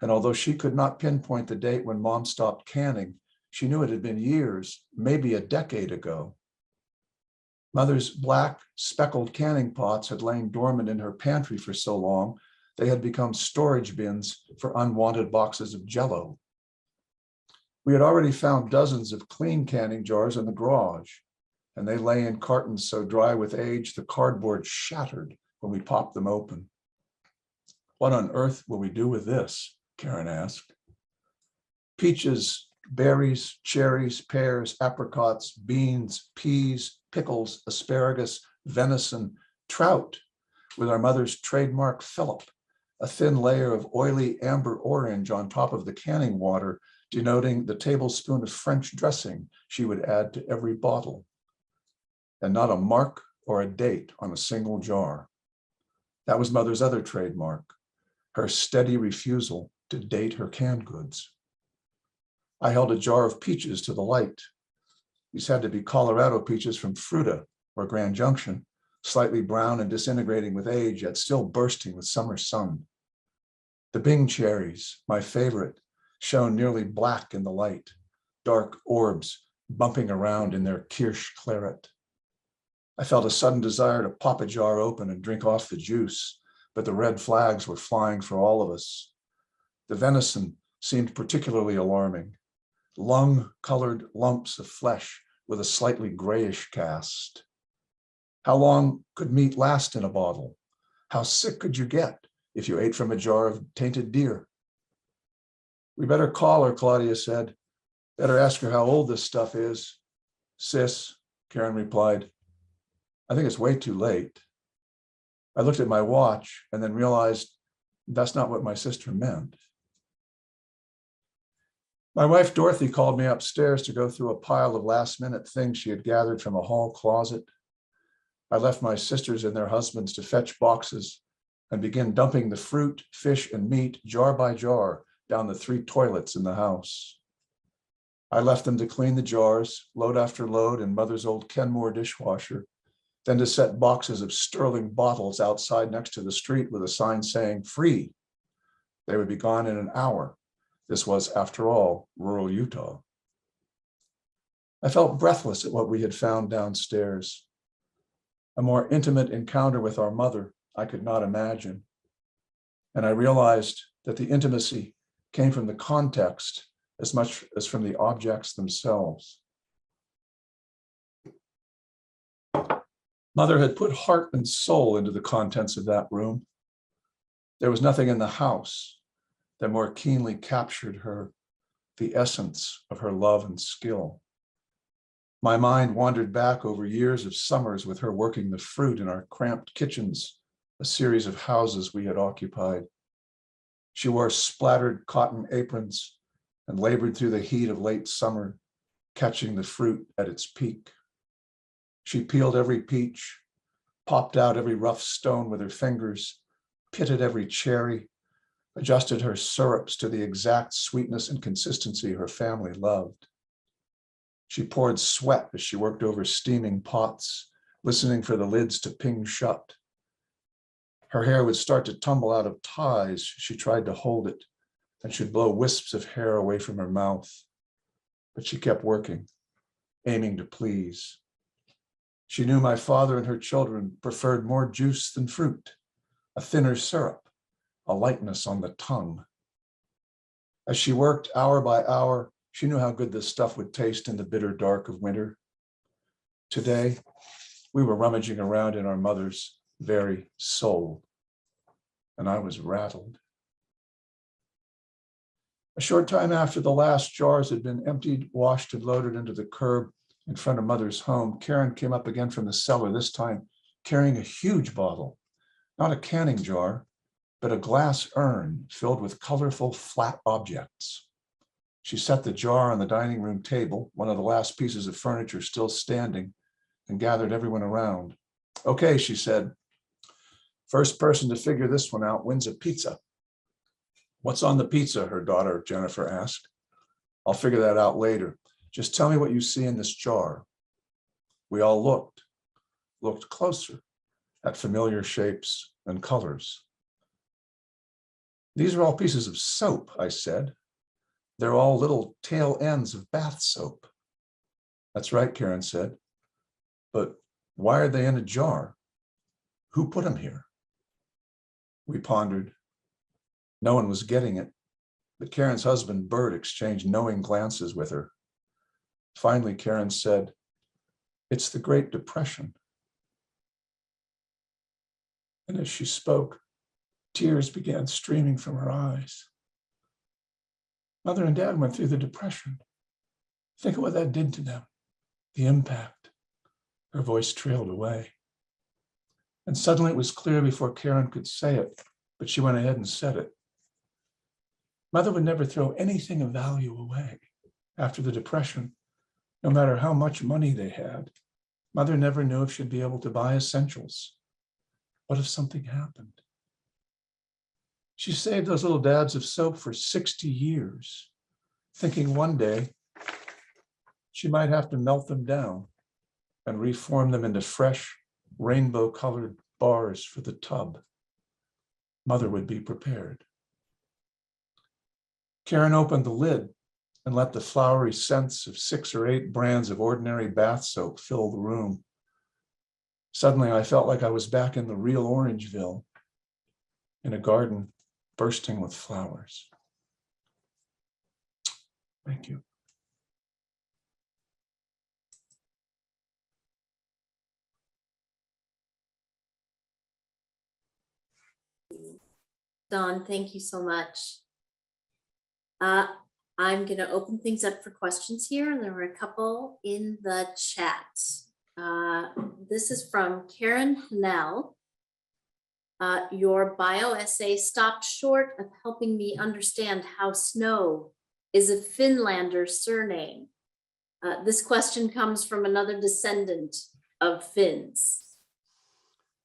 and although she could not pinpoint the date when Mom stopped canning, she knew it had been years, maybe a decade ago. Mother's black speckled canning pots had lain dormant in her pantry for so long, they had become storage bins for unwanted boxes of Jell-O. We had already found dozens of clean canning jars in the garage, and they lay in cartons so dry with age the cardboard shattered when we popped them open. What on earth will we do with this? Karen asked. Peaches, berries, cherries, pears, apricots, beans, peas, pickles, asparagus, venison, trout, with our mother's trademark fillip, a thin layer of oily amber orange on top of the canning water, denoting the tablespoon of French dressing she would add to every bottle. And not a mark or a date on a single jar. That was Mother's other trademark, her steady refusal to date her canned goods. I held a jar of peaches to the light. These had to be Colorado peaches from Fruta or Grand Junction, slightly brown and disintegrating with age, yet still bursting with summer sun. The Bing cherries, my favorite, shone nearly black in the light, dark orbs bumping around in their Kirsch claret. I felt a sudden desire to pop a jar open and drink off the juice, but the red flags were flying for all of us. The venison seemed particularly alarming. Lung-colored lumps of flesh with a slightly grayish cast. How long could meat last in a bottle? How sick could you get if you ate from a jar of tainted deer? We better call her, Claudia said. Better ask her how old this stuff is. Sis, Karen replied, I think it's way too late. I looked at my watch and then realized that's not what my sister meant. My wife, Dorothy, called me upstairs to go through a pile of last-minute things she had gathered from a hall closet. I left my sisters and their husbands to fetch boxes and begin dumping the fruit, fish, and meat jar by jar down the 3 toilets in the house. I left them to clean the jars, load after load in Mother's old Kenmore dishwasher, then to set boxes of Sterling bottles outside next to the street with a sign saying free. They would be gone in an hour. This was, after all, rural Utah. I felt breathless at what we had found downstairs. A more intimate encounter with our mother I could not imagine. And I realized that the intimacy came from the context as much as from the objects themselves. Mother had put heart and soul into the contents of that room. There was nothing in the house that more keenly captured her, the essence of her love and skill. My mind wandered back over years of summers with her working the fruit in our cramped kitchens, a series of houses we had occupied. She wore splattered cotton aprons and labored through the heat of late summer, catching the fruit at its peak. She peeled every peach, popped out every rough stone with her fingers, pitted every cherry, adjusted her syrups to the exact sweetness and consistency her family loved. She poured sweat as she worked over steaming pots, listening for the lids to ping shut. Her hair would start to tumble out of ties. She tried to hold it and should blow wisps of hair away from her mouth. But she kept working, aiming to please. She knew my father and her children preferred more juice than fruit, a thinner syrup, a lightness on the tongue. As she worked hour by hour, she knew how good this stuff would taste in the bitter dark of winter. Today, we were rummaging around in our mother's very soul, and I was rattled. A short time after the last jars had been emptied, washed, and loaded into the curb in front of Mother's home, Karen came up again from the cellar, this time carrying a huge bottle, not a canning jar, but a glass urn filled with colorful flat objects. She set the jar on the dining room table, one of the last pieces of furniture still standing, and gathered everyone around. Okay, she said, first person to figure this one out wins a pizza. What's on the pizza? Her daughter, Jennifer, asked. I'll figure that out later. Just tell me what you see in this jar. We all looked closer at familiar shapes and colors. These are all pieces of soap, I said. They're all little tail ends of bath soap. That's right, Karen said. But why are they in a jar? Who put them here? We pondered. No one was getting it, but Karen's husband, Bert, exchanged knowing glances with her. Finally, Karen said, it's the Great Depression. And as she spoke, tears began streaming from her eyes. Mother and Dad went through the Depression. Think of what that did to them, the impact. Her voice trailed away. And suddenly it was clear before Karen could say it, but she went ahead and said it. Mother would never throw anything of value away. After the Depression, no matter how much money they had, Mother never knew if she'd be able to buy essentials. What if something happened? She saved those little dabs of soap for 60 years, thinking one day she might have to melt them down and reform them into fresh, rainbow-colored bars for the tub. Mother would be prepared. Karen opened the lid and let the flowery scents of 6 or 8 brands of ordinary bath soap fill the room. Suddenly, I felt like I was back in the real Orangeville, in a garden bursting with flowers. Thank you. Don, thank you so much. I'm going to open things up for questions here, and there were a couple in the chat. This is from Karen Hanel. Your bio essay stopped short of helping me understand how Snow is a Finlander surname. This question comes from another descendant of Finns.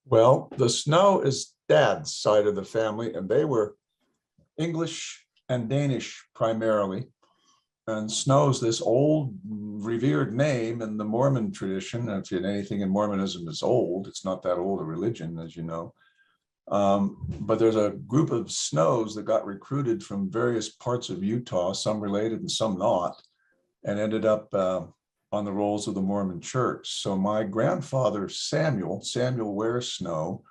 Well, the Snow is Dad's side of the family, and they were English and Danish primarily. And Snow's this old revered name in the Mormon tradition. If anything in Mormonism is old, it's not that old a religion, as you know. But there's a group of Snows that got recruited from various parts of Utah, some related and some not, and ended up on the rolls of the Mormon church. So my grandfather, Samuel Ware Snow,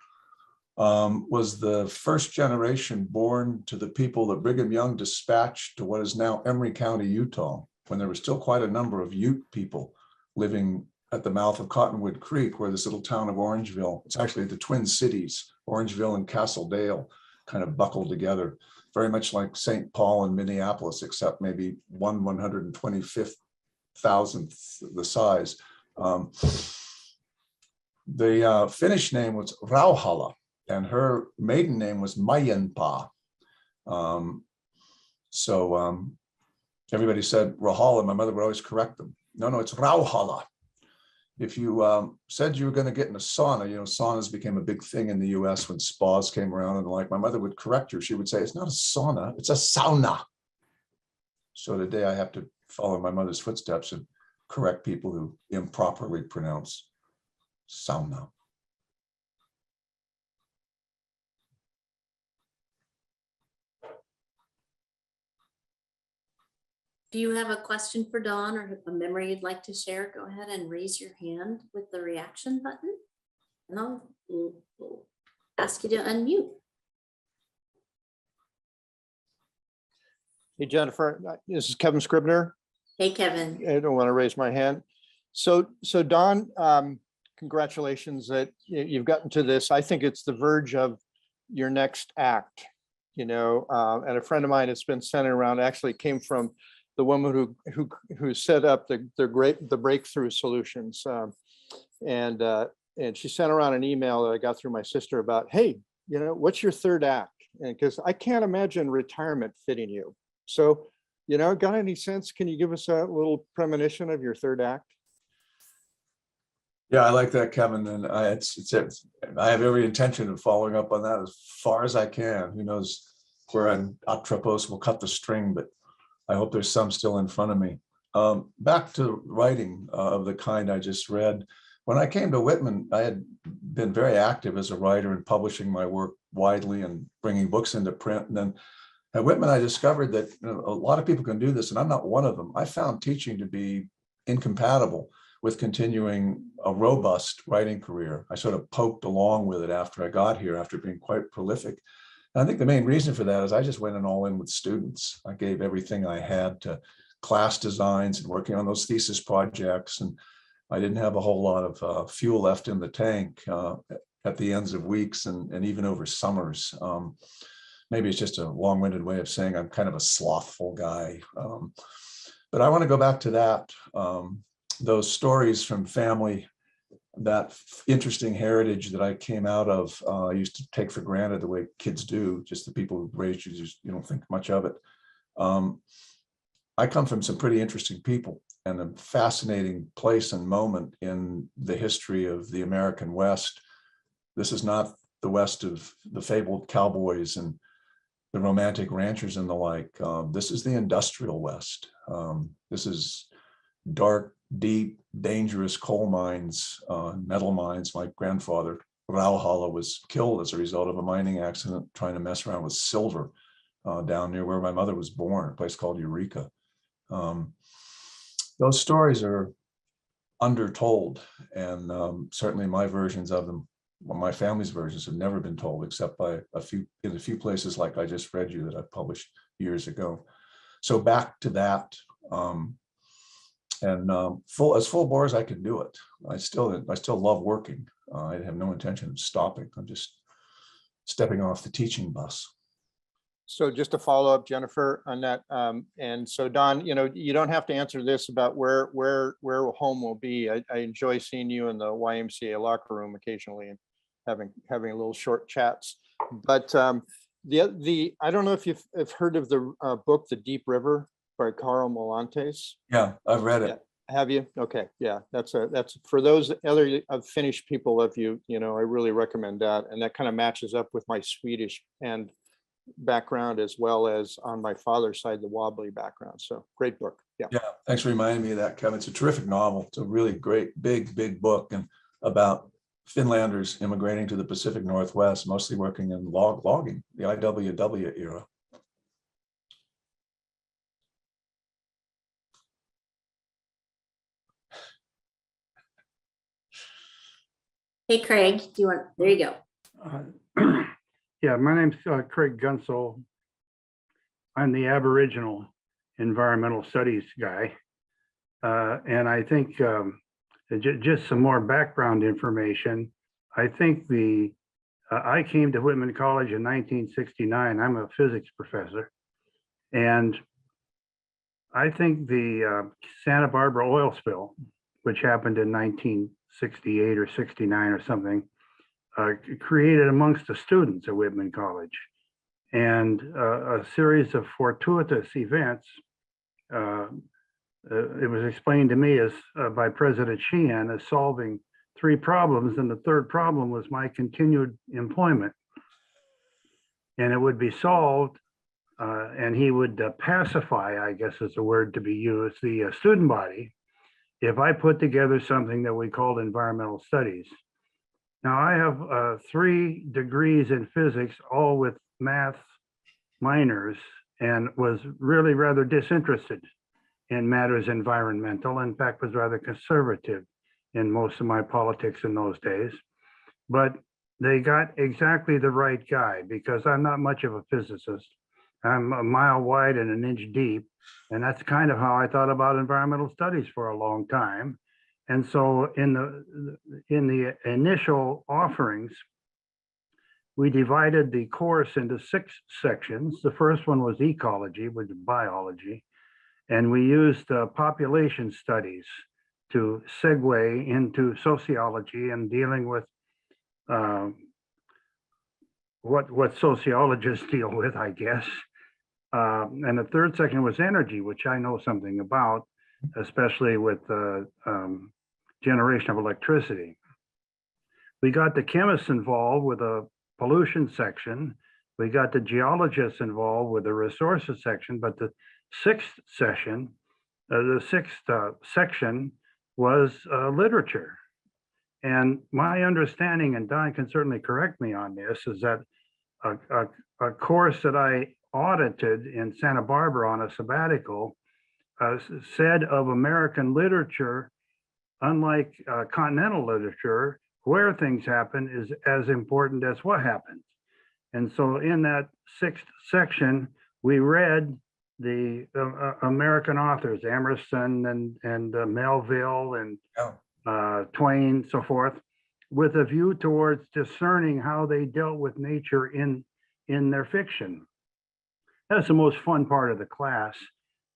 was the first generation born to the people that Brigham Young dispatched to what is now Emery County, Utah, when there were still quite a number of Ute people living at the mouth of Cottonwood Creek, where this little town of Orangeville, it's actually the Twin Cities, Orangeville and Castledale, kind of buckled together, very much like St. Paul and Minneapolis, except maybe 1/125,000th the size. The Finnish name was Rauhala, and her maiden name was Mayenpa. Everybody said Rahala. My mother would always correct them. No, it's Rauhala. If you said you were going to get in a sauna, saunas became a big thing in the US when spas came around and my mother would correct her. She would say, it's not a sauna, it's a sauna. So today I have to follow my mother's footsteps and correct people who improperly pronounce sauna. Do you have a question for Dawn or a memory you'd like to share? Go ahead and raise your hand with the reaction button, and I'll ask you to unmute. Hey, Jennifer, this is Kevin Scribner. Hey, Kevin. I don't want to raise my hand. So Dawn, congratulations that you've gotten to this. I think it's the verge of your next act, and a friend of mine has been sent around, actually came from the woman who set up the breakthrough solutions, and she sent around an email that I got through my sister about, hey, what's your third act? And because I can't imagine retirement fitting you. So, got any sense? Can you give us a little premonition of your third act? Yeah, I like that, Kevin, and I have every intention of following up on that as far as I can. Who knows where an Atropos will cut the string, but I hope there's some still in front of me. Back to writing of the kind I just read. When I came to Whitman, I had been very active as a writer and publishing my work widely and bringing books into print. And then at Whitman, I discovered that a lot of people can do this, and I'm not one of them. I found teaching to be incompatible with continuing a robust writing career. I sort of poked along with it after I got here, after being quite prolific. And I think the main reason for that is I just went in all in with students. I gave everything I had to class designs and working on those thesis projects. And I didn't have a whole lot of fuel left in the tank at the ends of weeks and even over summers. Maybe it's just a long-winded way of saying I'm kind of a slothful guy. But I want to go back to that, those stories from family, that interesting heritage that I came out of. I used to take for granted the way kids do, just the people who raised you, just you don't think much of it. I come from some pretty interesting people and a fascinating place and moment in the history of the American West. This is not the West of the fabled cowboys and the romantic ranchers and the like. This is the industrial West. This is dark, deep, dangerous coal mines, metal mines. My grandfather, Rauhala, was killed as a result of a mining accident trying to mess around with silver down near where my mother was born, a place called Eureka. Those stories are undertold, and certainly my versions of them, well, my family's versions have never been told except by in a few places like I just read you that I published years ago. So back to that, and as full bore as I can do it. I still love working. I have no intention of stopping. I'm just stepping off the teaching bus. So just to follow up, Jennifer, on that, and so Don, you don't have to answer this about where home will be. I enjoy seeing you in the YMCA locker room occasionally and having a little short chats. But I don't know if you've heard of the book The Deep River by Carl Molantes. Yeah, I've read it. Yeah. Have you? Okay, yeah, that's for those other Finnish people of you. I really recommend that, and that kind of matches up with my Swedish and background as well as on my father's side, the Wobbly background. So great book. Yeah. Yeah, thanks for reminding me of that, Kevin. It's a terrific novel. It's a really great, big book, and about Finlanders immigrating to the Pacific Northwest, mostly working in logging, the IWW era. Hey, Craig, there you go. Yeah, my name's Craig Gunsel. I'm the Aboriginal environmental studies guy. And I think just some more background information. I think I came to Whitman College in 1969. I'm a physics professor. And I think the Santa Barbara oil spill, which happened in 1968 or 69 or something, created amongst the students at Whitman College. And a series of fortuitous events, it was explained to me as by President Sheehan as solving 3 problems, and the third problem was my continued employment. And it would be solved, and he would pacify, I guess is the word to be used, the student body, if I put together something that we called environmental studies. Now, I have 3 degrees in physics, all with math minors, and was really rather disinterested in matters environmental. In fact, was rather conservative in most of my politics in those days. But they got exactly the right guy, because I'm not much of a physicist. I'm a mile wide and an inch deep. And that's kind of how I thought about environmental studies for a long time. And so in the initial offerings, we divided the course into 6 sections. The first one was ecology, which is biology. And we used population studies to segue into sociology and dealing with what sociologists deal with, I guess. And the third section was energy, which I know something about, especially with generation of electricity. We got the chemists involved with a pollution section. We got the geologists involved with the resources section, but the 6th section was literature. And my understanding, and Don can certainly correct me on this, is that a course that I audited in Santa Barbara on a sabbatical said of American literature, unlike continental literature, where things happen is as important as what happens. And so in that 6th section, we read the American authors, Emerson and Melville and Twain, so forth. with a view towards discerning how they dealt with nature in their fiction. That's the most fun part of the class.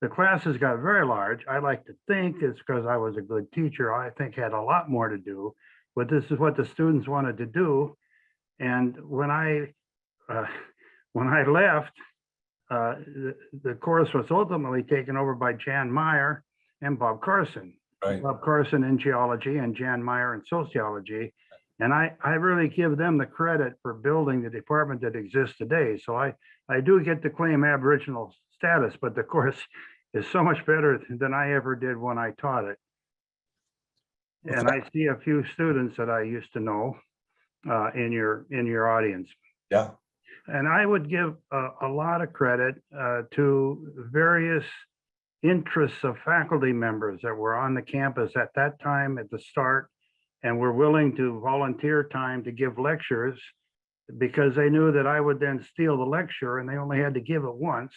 The classes got very large. I like to think it's because I was a good teacher. I think had a lot more to do, but this is what the students wanted to do. And when I left, the course was ultimately taken over by Jan Meyer and Bob Carson. Right. Bob Carson in geology and Jan Meyer in sociology. And I really give them the credit for building the department that exists today. So I do get to claim Aboriginal status, but the course is so much better than I ever did when I taught it. And I see a few students that I used to know in your audience. Yeah. And I would give a lot of credit to various interests of faculty members that were on the campus at that time at the start and were willing to volunteer time to give lectures because they knew that I would then steal the lecture and they only had to give it once.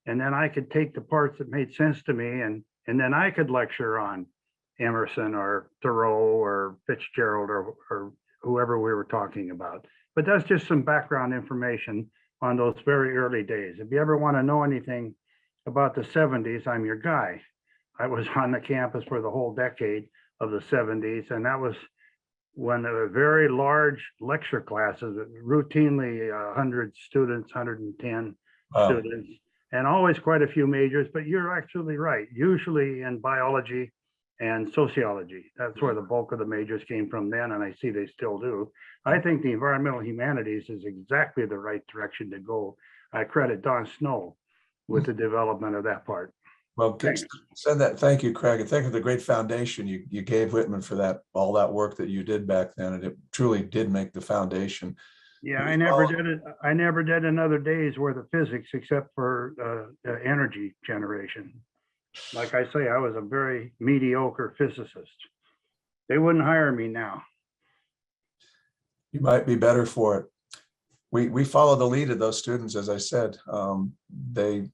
And then I could take the parts that made sense to me and then I could lecture on Emerson or Thoreau or Fitzgerald or whoever we were talking about. But that's just some background information on those very early days. If you ever want to know anything about the 70s, I'm your guy. I was on the campus for the whole decade of the 70s, and that was when there were very large lecture classes, routinely 100 students, 110 Wow. students, and always quite a few majors, but you're actually right, usually in biology and sociology. That's where the bulk of the majors came from then, and I see they still do. I think the environmental humanities is exactly the right direction to go. I credit Don Snow with the development of that part. Well, send that. Thank you, Craig. And thank you for the great foundation you gave Whitman for that, all that work that you did back then. And it truly did make the foundation. Yeah, I never did it. I never did another day's worth of physics except for energy generation. Like I say, I was a very mediocre physicist. They wouldn't hire me now. You might be better for it. We followed the lead of those students, as I said. They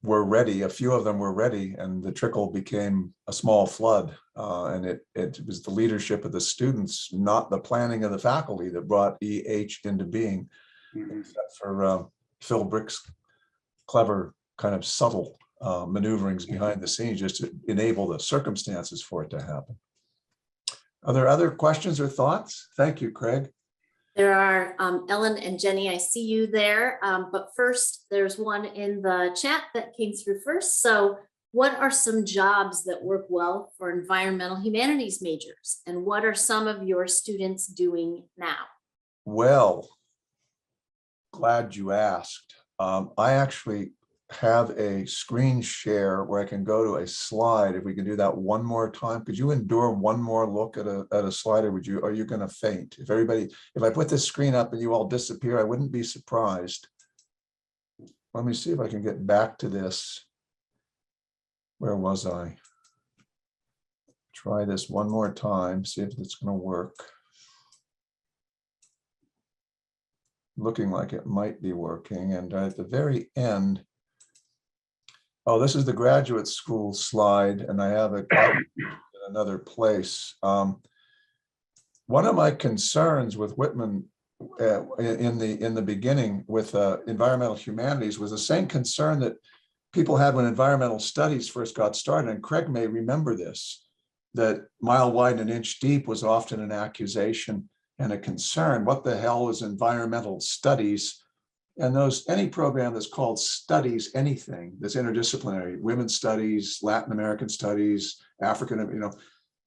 were ready. A few of them were ready, and the trickle became a small flood. And it was the leadership of the students, not the planning of the faculty, that brought EH into being, except for Phil Brick's clever, kind of subtle maneuverings behind the scenes just to enable the circumstances for it to happen. Are there other questions or thoughts? Thank you, Craig. There are Ellen and Jenny, I see you there. But first, there's one in the chat that came through first. So what are some jobs that work well for environmental humanities majors? And what are some of your students doing now? Well, glad you asked. I actually have a screen share where I can go to a slide. If we can do that one more time, could you endure one more look at a slide, or are you going to faint? If I put this screen up and you all disappear, I wouldn't be surprised. Let me see if I can get back to this. Where was I? Try this one more time, see if it's going to work. Looking like it might be working. And at the very end, oh, this is the graduate school slide, and I have it in another place. One of my concerns with Whitman in the beginning with environmental humanities was the same concern that people had when environmental studies first got started. And Craig may remember this, that mile wide and inch deep was often an accusation and a concern. What the hell is environmental studies? And any program that's called studies anything that's interdisciplinary, women's studies, Latin American studies, African,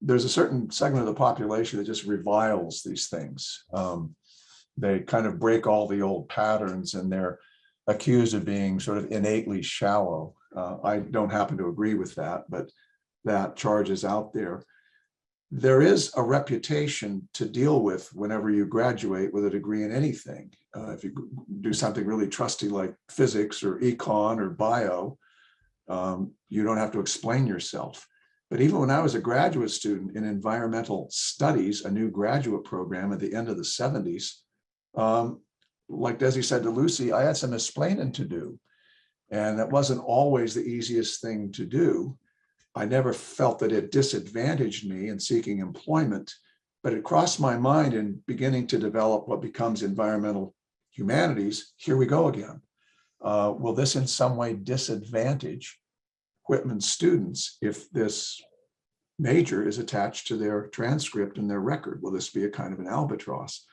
there's a certain segment of the population that just reviles these things. They kind of break all the old patterns and they're accused of being sort of innately shallow. I don't happen to agree with that, but that charge is out there. There is a reputation to deal with whenever you graduate with a degree in anything. If you do something really trusty like physics or econ or bio, you don't have to explain yourself. But even when I was a graduate student in environmental studies, a new graduate program at the end of the 70s, like Desi said to Lucy, I had some explaining to do. And that wasn't always the easiest thing to do. I never felt that it disadvantaged me in seeking employment But it crossed my mind in beginning to develop what becomes environmental humanities. Here we go again. Will this in some way disadvantage Whitman students if this major is attached to their transcript and their record? Will this be a kind of an albatross?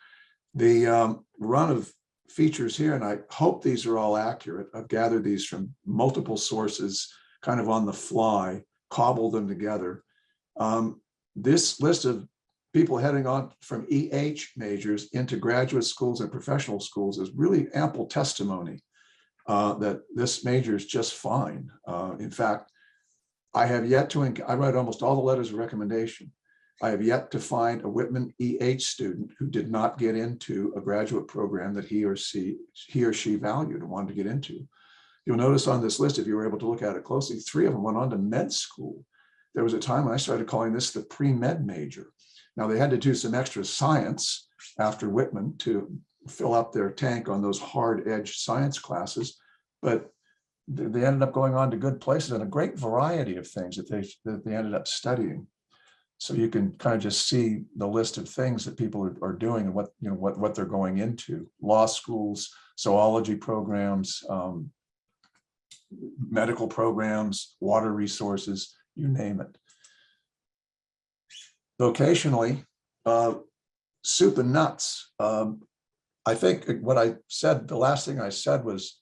The run of features here, and I hope these are all accurate. I've gathered these from multiple sources, kind of on the fly, cobbled them together. This list of people heading on from EH majors into graduate schools and professional schools is really ample testimony that this major is just fine. In fact, I have yet to, I write almost all the letters of recommendation. I have yet to find a Whitman EH student who did not get into a graduate program that he or she valued and wanted to get into. You'll notice on this list, if you were able to look at it closely, 3 of them went on to med school. There was a time when I started calling this the pre-med major. Now they had to do some extra science after Whitman to fill up their tank on those hard edge science classes, but they ended up going on to good places and a great variety of things that they ended up studying. So you can kind of just see the list of things that people are doing and what they're going into: law schools, zoology programs, medical programs, water resources, you name it. Vocationally, soup and nuts. I think what I said, the last thing I said was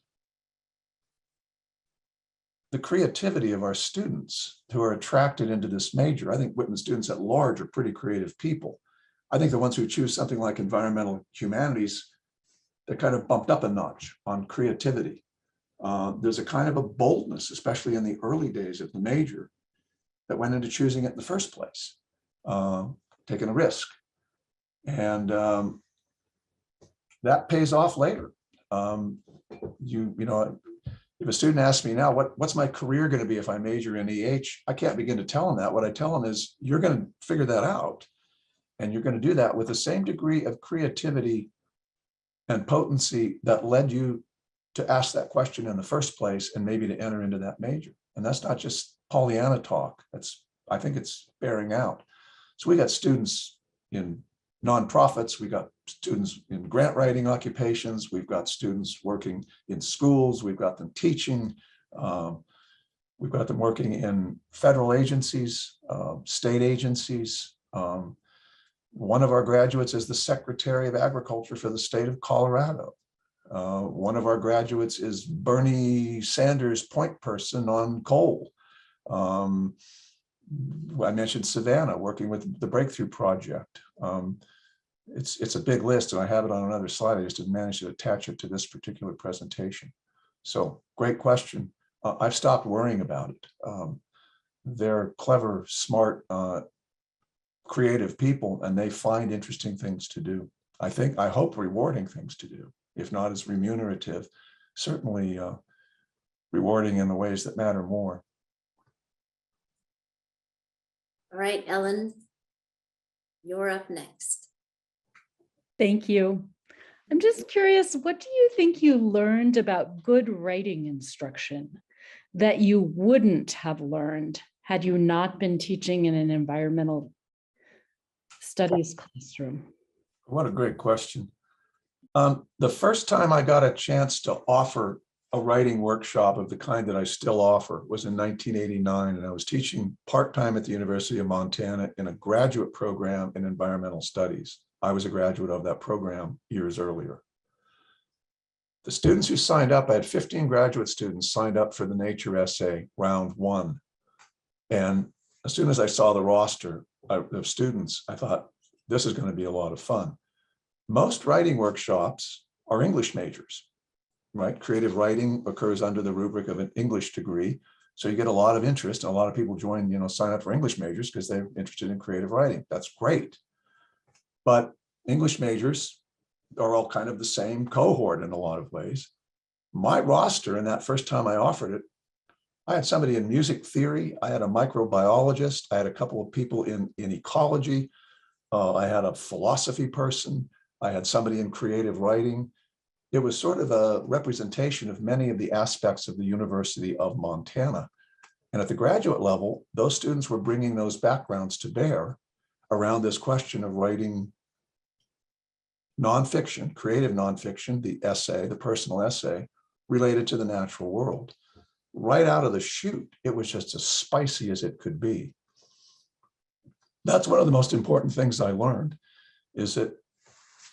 the creativity of our students who are attracted into this major. I think Whitman students at large are pretty creative people. I think the ones who choose something like environmental humanities, they're kind of bumped up a notch on creativity. There's a kind of a boldness, especially in the early days of the major, that went into choosing it in the first place, taking a risk. And that pays off later. If a student asks me now, what's my career going to be if I major in EH? I can't begin to tell them that. What I tell them is, you're going to figure that out. And you're going to do that with the same degree of creativity and potency that led you to ask that question in the first place and maybe to enter into that major. And that's not just Pollyanna talk. I think it's bearing out. So we got students in nonprofits, we got students in grant writing occupations, we've got students working in schools, we've got them teaching, we've got them working in federal agencies, state agencies. One of our graduates is the Secretary of Agriculture for the state of Colorado. One of our graduates is Bernie Sanders' point person on coal. I mentioned Savannah working with the Breakthrough Project. It's a big list, and I have it on another slide. I just didn't manage to attach it to this particular presentation. So great question. I've stopped worrying about it. They're clever, smart, creative people, and they find interesting things to do. I hope rewarding things to do, if not as remunerative, certainly rewarding in the ways that matter more. All right, Ellen, you're up next. Thank you. I'm just curious, what do you think you learned about good writing instruction that you wouldn't have learned had you not been teaching in an environmental studies classroom? What a great question. The first time I got a chance to offer a writing workshop of the kind that I still offer was in 1989, and I was teaching part-time at the University of Montana in a graduate program in environmental studies. I was a graduate of that program years earlier. The students who signed up, I had 15 graduate students signed up for the Nature Essay round 1. And as soon as I saw the roster of students, I thought, this is going to be a lot of fun. Most writing workshops are English majors, right? Creative writing occurs under the rubric of an English degree. So you get a lot of interest, and a lot of people join, sign up for English majors because they're interested in creative writing. That's great. But English majors are all kind of the same cohort in a lot of ways. My roster, and that first time I offered it, I had somebody in music theory, I had a microbiologist, I had a couple of people in ecology, I had a philosophy person, I had somebody in creative writing. It was sort of a representation of many of the aspects of the University of Montana. And at the graduate level, those students were bringing those backgrounds to bear. around this question of writing nonfiction, creative nonfiction, the essay, the personal essay related to the natural world. Right out of the chute, it was just as spicy as it could be. That's one of the most important things I learned, is that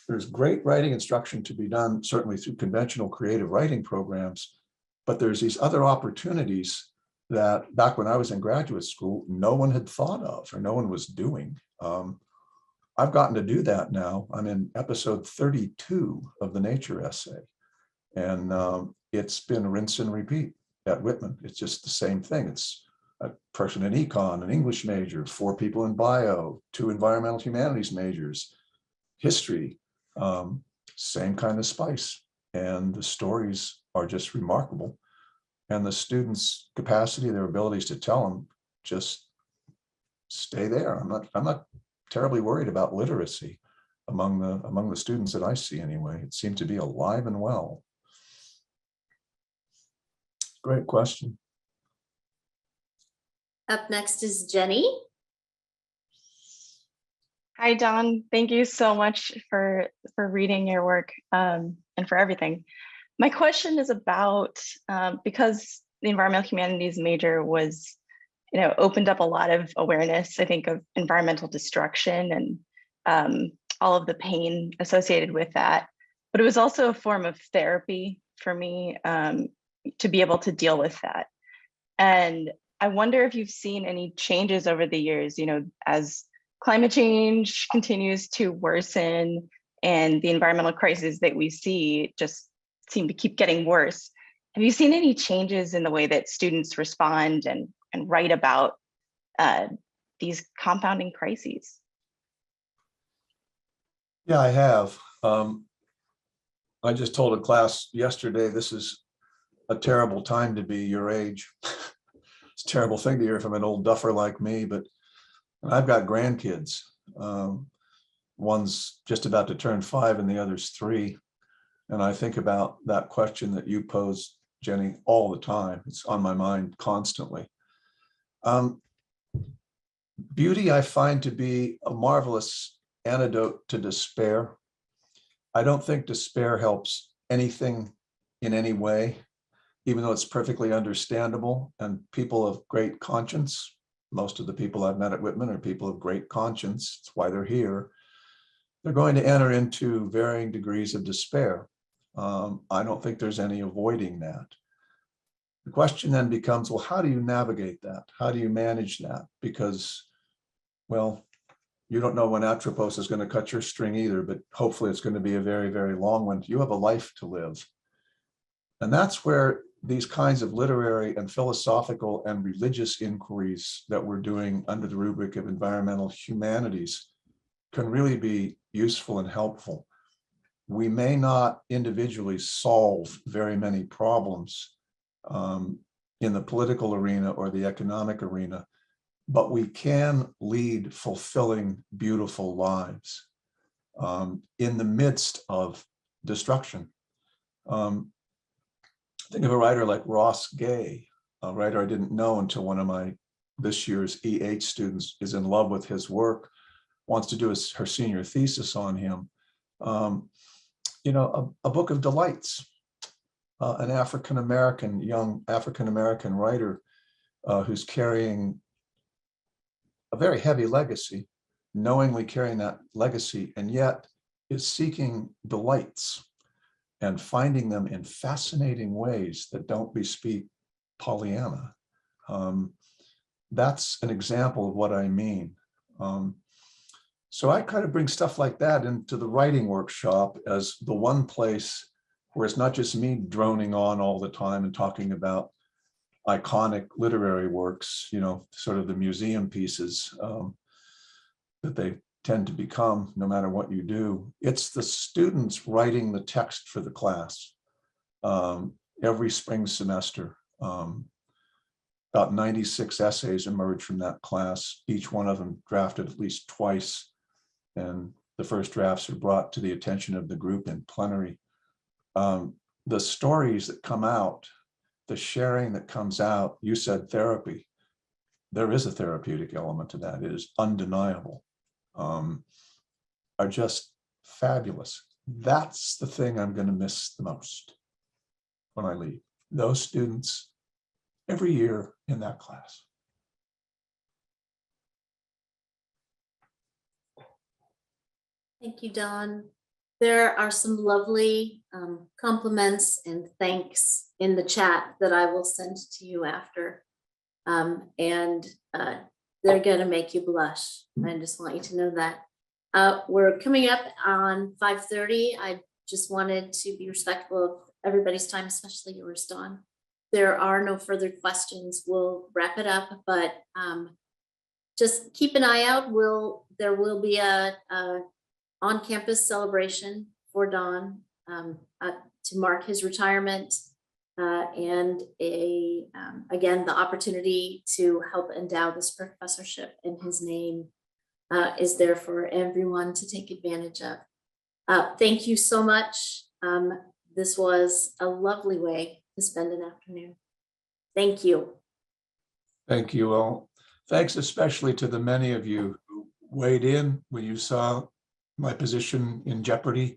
there's great writing instruction to be done, certainly through conventional creative writing programs, but there's these other opportunities that back when I was in graduate school, no one had thought of or no one was doing. I've gotten to do that now. I'm in episode 32 of the Nature essay, and it's been rinse and repeat at Whitman. It's just the same thing. It's a person in econ, an English major, 4 people in bio, 2 environmental humanities majors, history, same kind of spice. And the stories are just remarkable. And the students' capacity, their abilities to tell them, just stay there. I'm not terribly worried about literacy among the students that I see anyway. It seemed to be alive and well. Great question. Up next is Jenny. Hi, Don. Thank you so much for reading your work and for everything. My question is about, because the environmental humanities major was, opened up a lot of awareness, I think, of environmental destruction and all of the pain associated with that. But it was also a form of therapy for me to be able to deal with that. And I wonder if you've seen any changes over the years, as climate change continues to worsen and the environmental crises that we see just seem to keep getting worse. Have you seen any changes in the way that students respond and write about these compounding crises? Yeah, I have. I just told a class yesterday, this is a terrible time to be your age. It's a terrible thing to hear from an old duffer like me, but I've got grandkids. One's just about to turn 5 and the other's 3. And I think about that question that you posed, Jenny, all the time. It's on my mind constantly. Beauty I find to be a marvelous antidote to despair. I don't think despair helps anything in any way, even though it's perfectly understandable. And people of great conscience, most of the people I've met at Whitman are people of great conscience. It's why they're here. They're going to enter into varying degrees of despair. I don't think there's any avoiding that. The question then becomes, well, how do you navigate that? How do you manage that? Because, well, you don't know when Atropos is going to cut your string either, but hopefully it's going to be a very, very long one. You have a life to live. And that's where these kinds of literary and philosophical and religious inquiries that we're doing under the rubric of environmental humanities can really be useful and helpful. We may not individually solve very many problems in the political arena or the economic arena, but we can lead fulfilling, beautiful lives in the midst of destruction. Think of a writer like Ross Gay, a writer I didn't know until one of my this year's EH students is in love with his work, wants to do her senior thesis on him. A book of delights, an young African-American writer who's carrying a very heavy legacy, knowingly carrying that legacy, and yet is seeking delights and finding them in fascinating ways that don't bespeak Pollyanna. That's an example of what I mean. So I kind of bring stuff like that into the writing workshop as the one place where it's not just me droning on all the time and talking about iconic literary works, sort of the museum pieces that they tend to become no matter what you do. It's the students writing the text for the class every spring semester. About 96 essays emerge from that class, each one of them drafted at least twice. And the first drafts are brought to the attention of the group in plenary. The stories that come out, the sharing that comes out, you said therapy. There is a therapeutic element to that. It is undeniable. are just fabulous. That's the thing I'm going to miss the most when I leave. Those students every year in that class. Thank you, Don. There are some lovely compliments and thanks in the chat that I will send to you after. And they're gonna make you blush. I just want you to know that. We're coming up on 5:30. I just wanted to be respectful of everybody's time, especially yours, Don. There are no further questions. We'll wrap it up, but just keep an eye out. There will be a on-campus celebration for Don to mark his retirement, and again, the opportunity to help endow this professorship in his name is there for everyone to take advantage of. Thank you so much. This was a lovely way to spend an afternoon. Thank you. Thank you all. Thanks especially to the many of you who weighed in when you saw my position in jeopardy,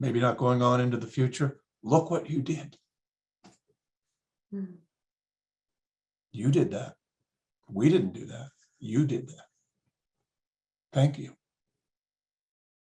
maybe not going on into the future. Look what you did. You did that. We didn't do that. You did that. Thank you.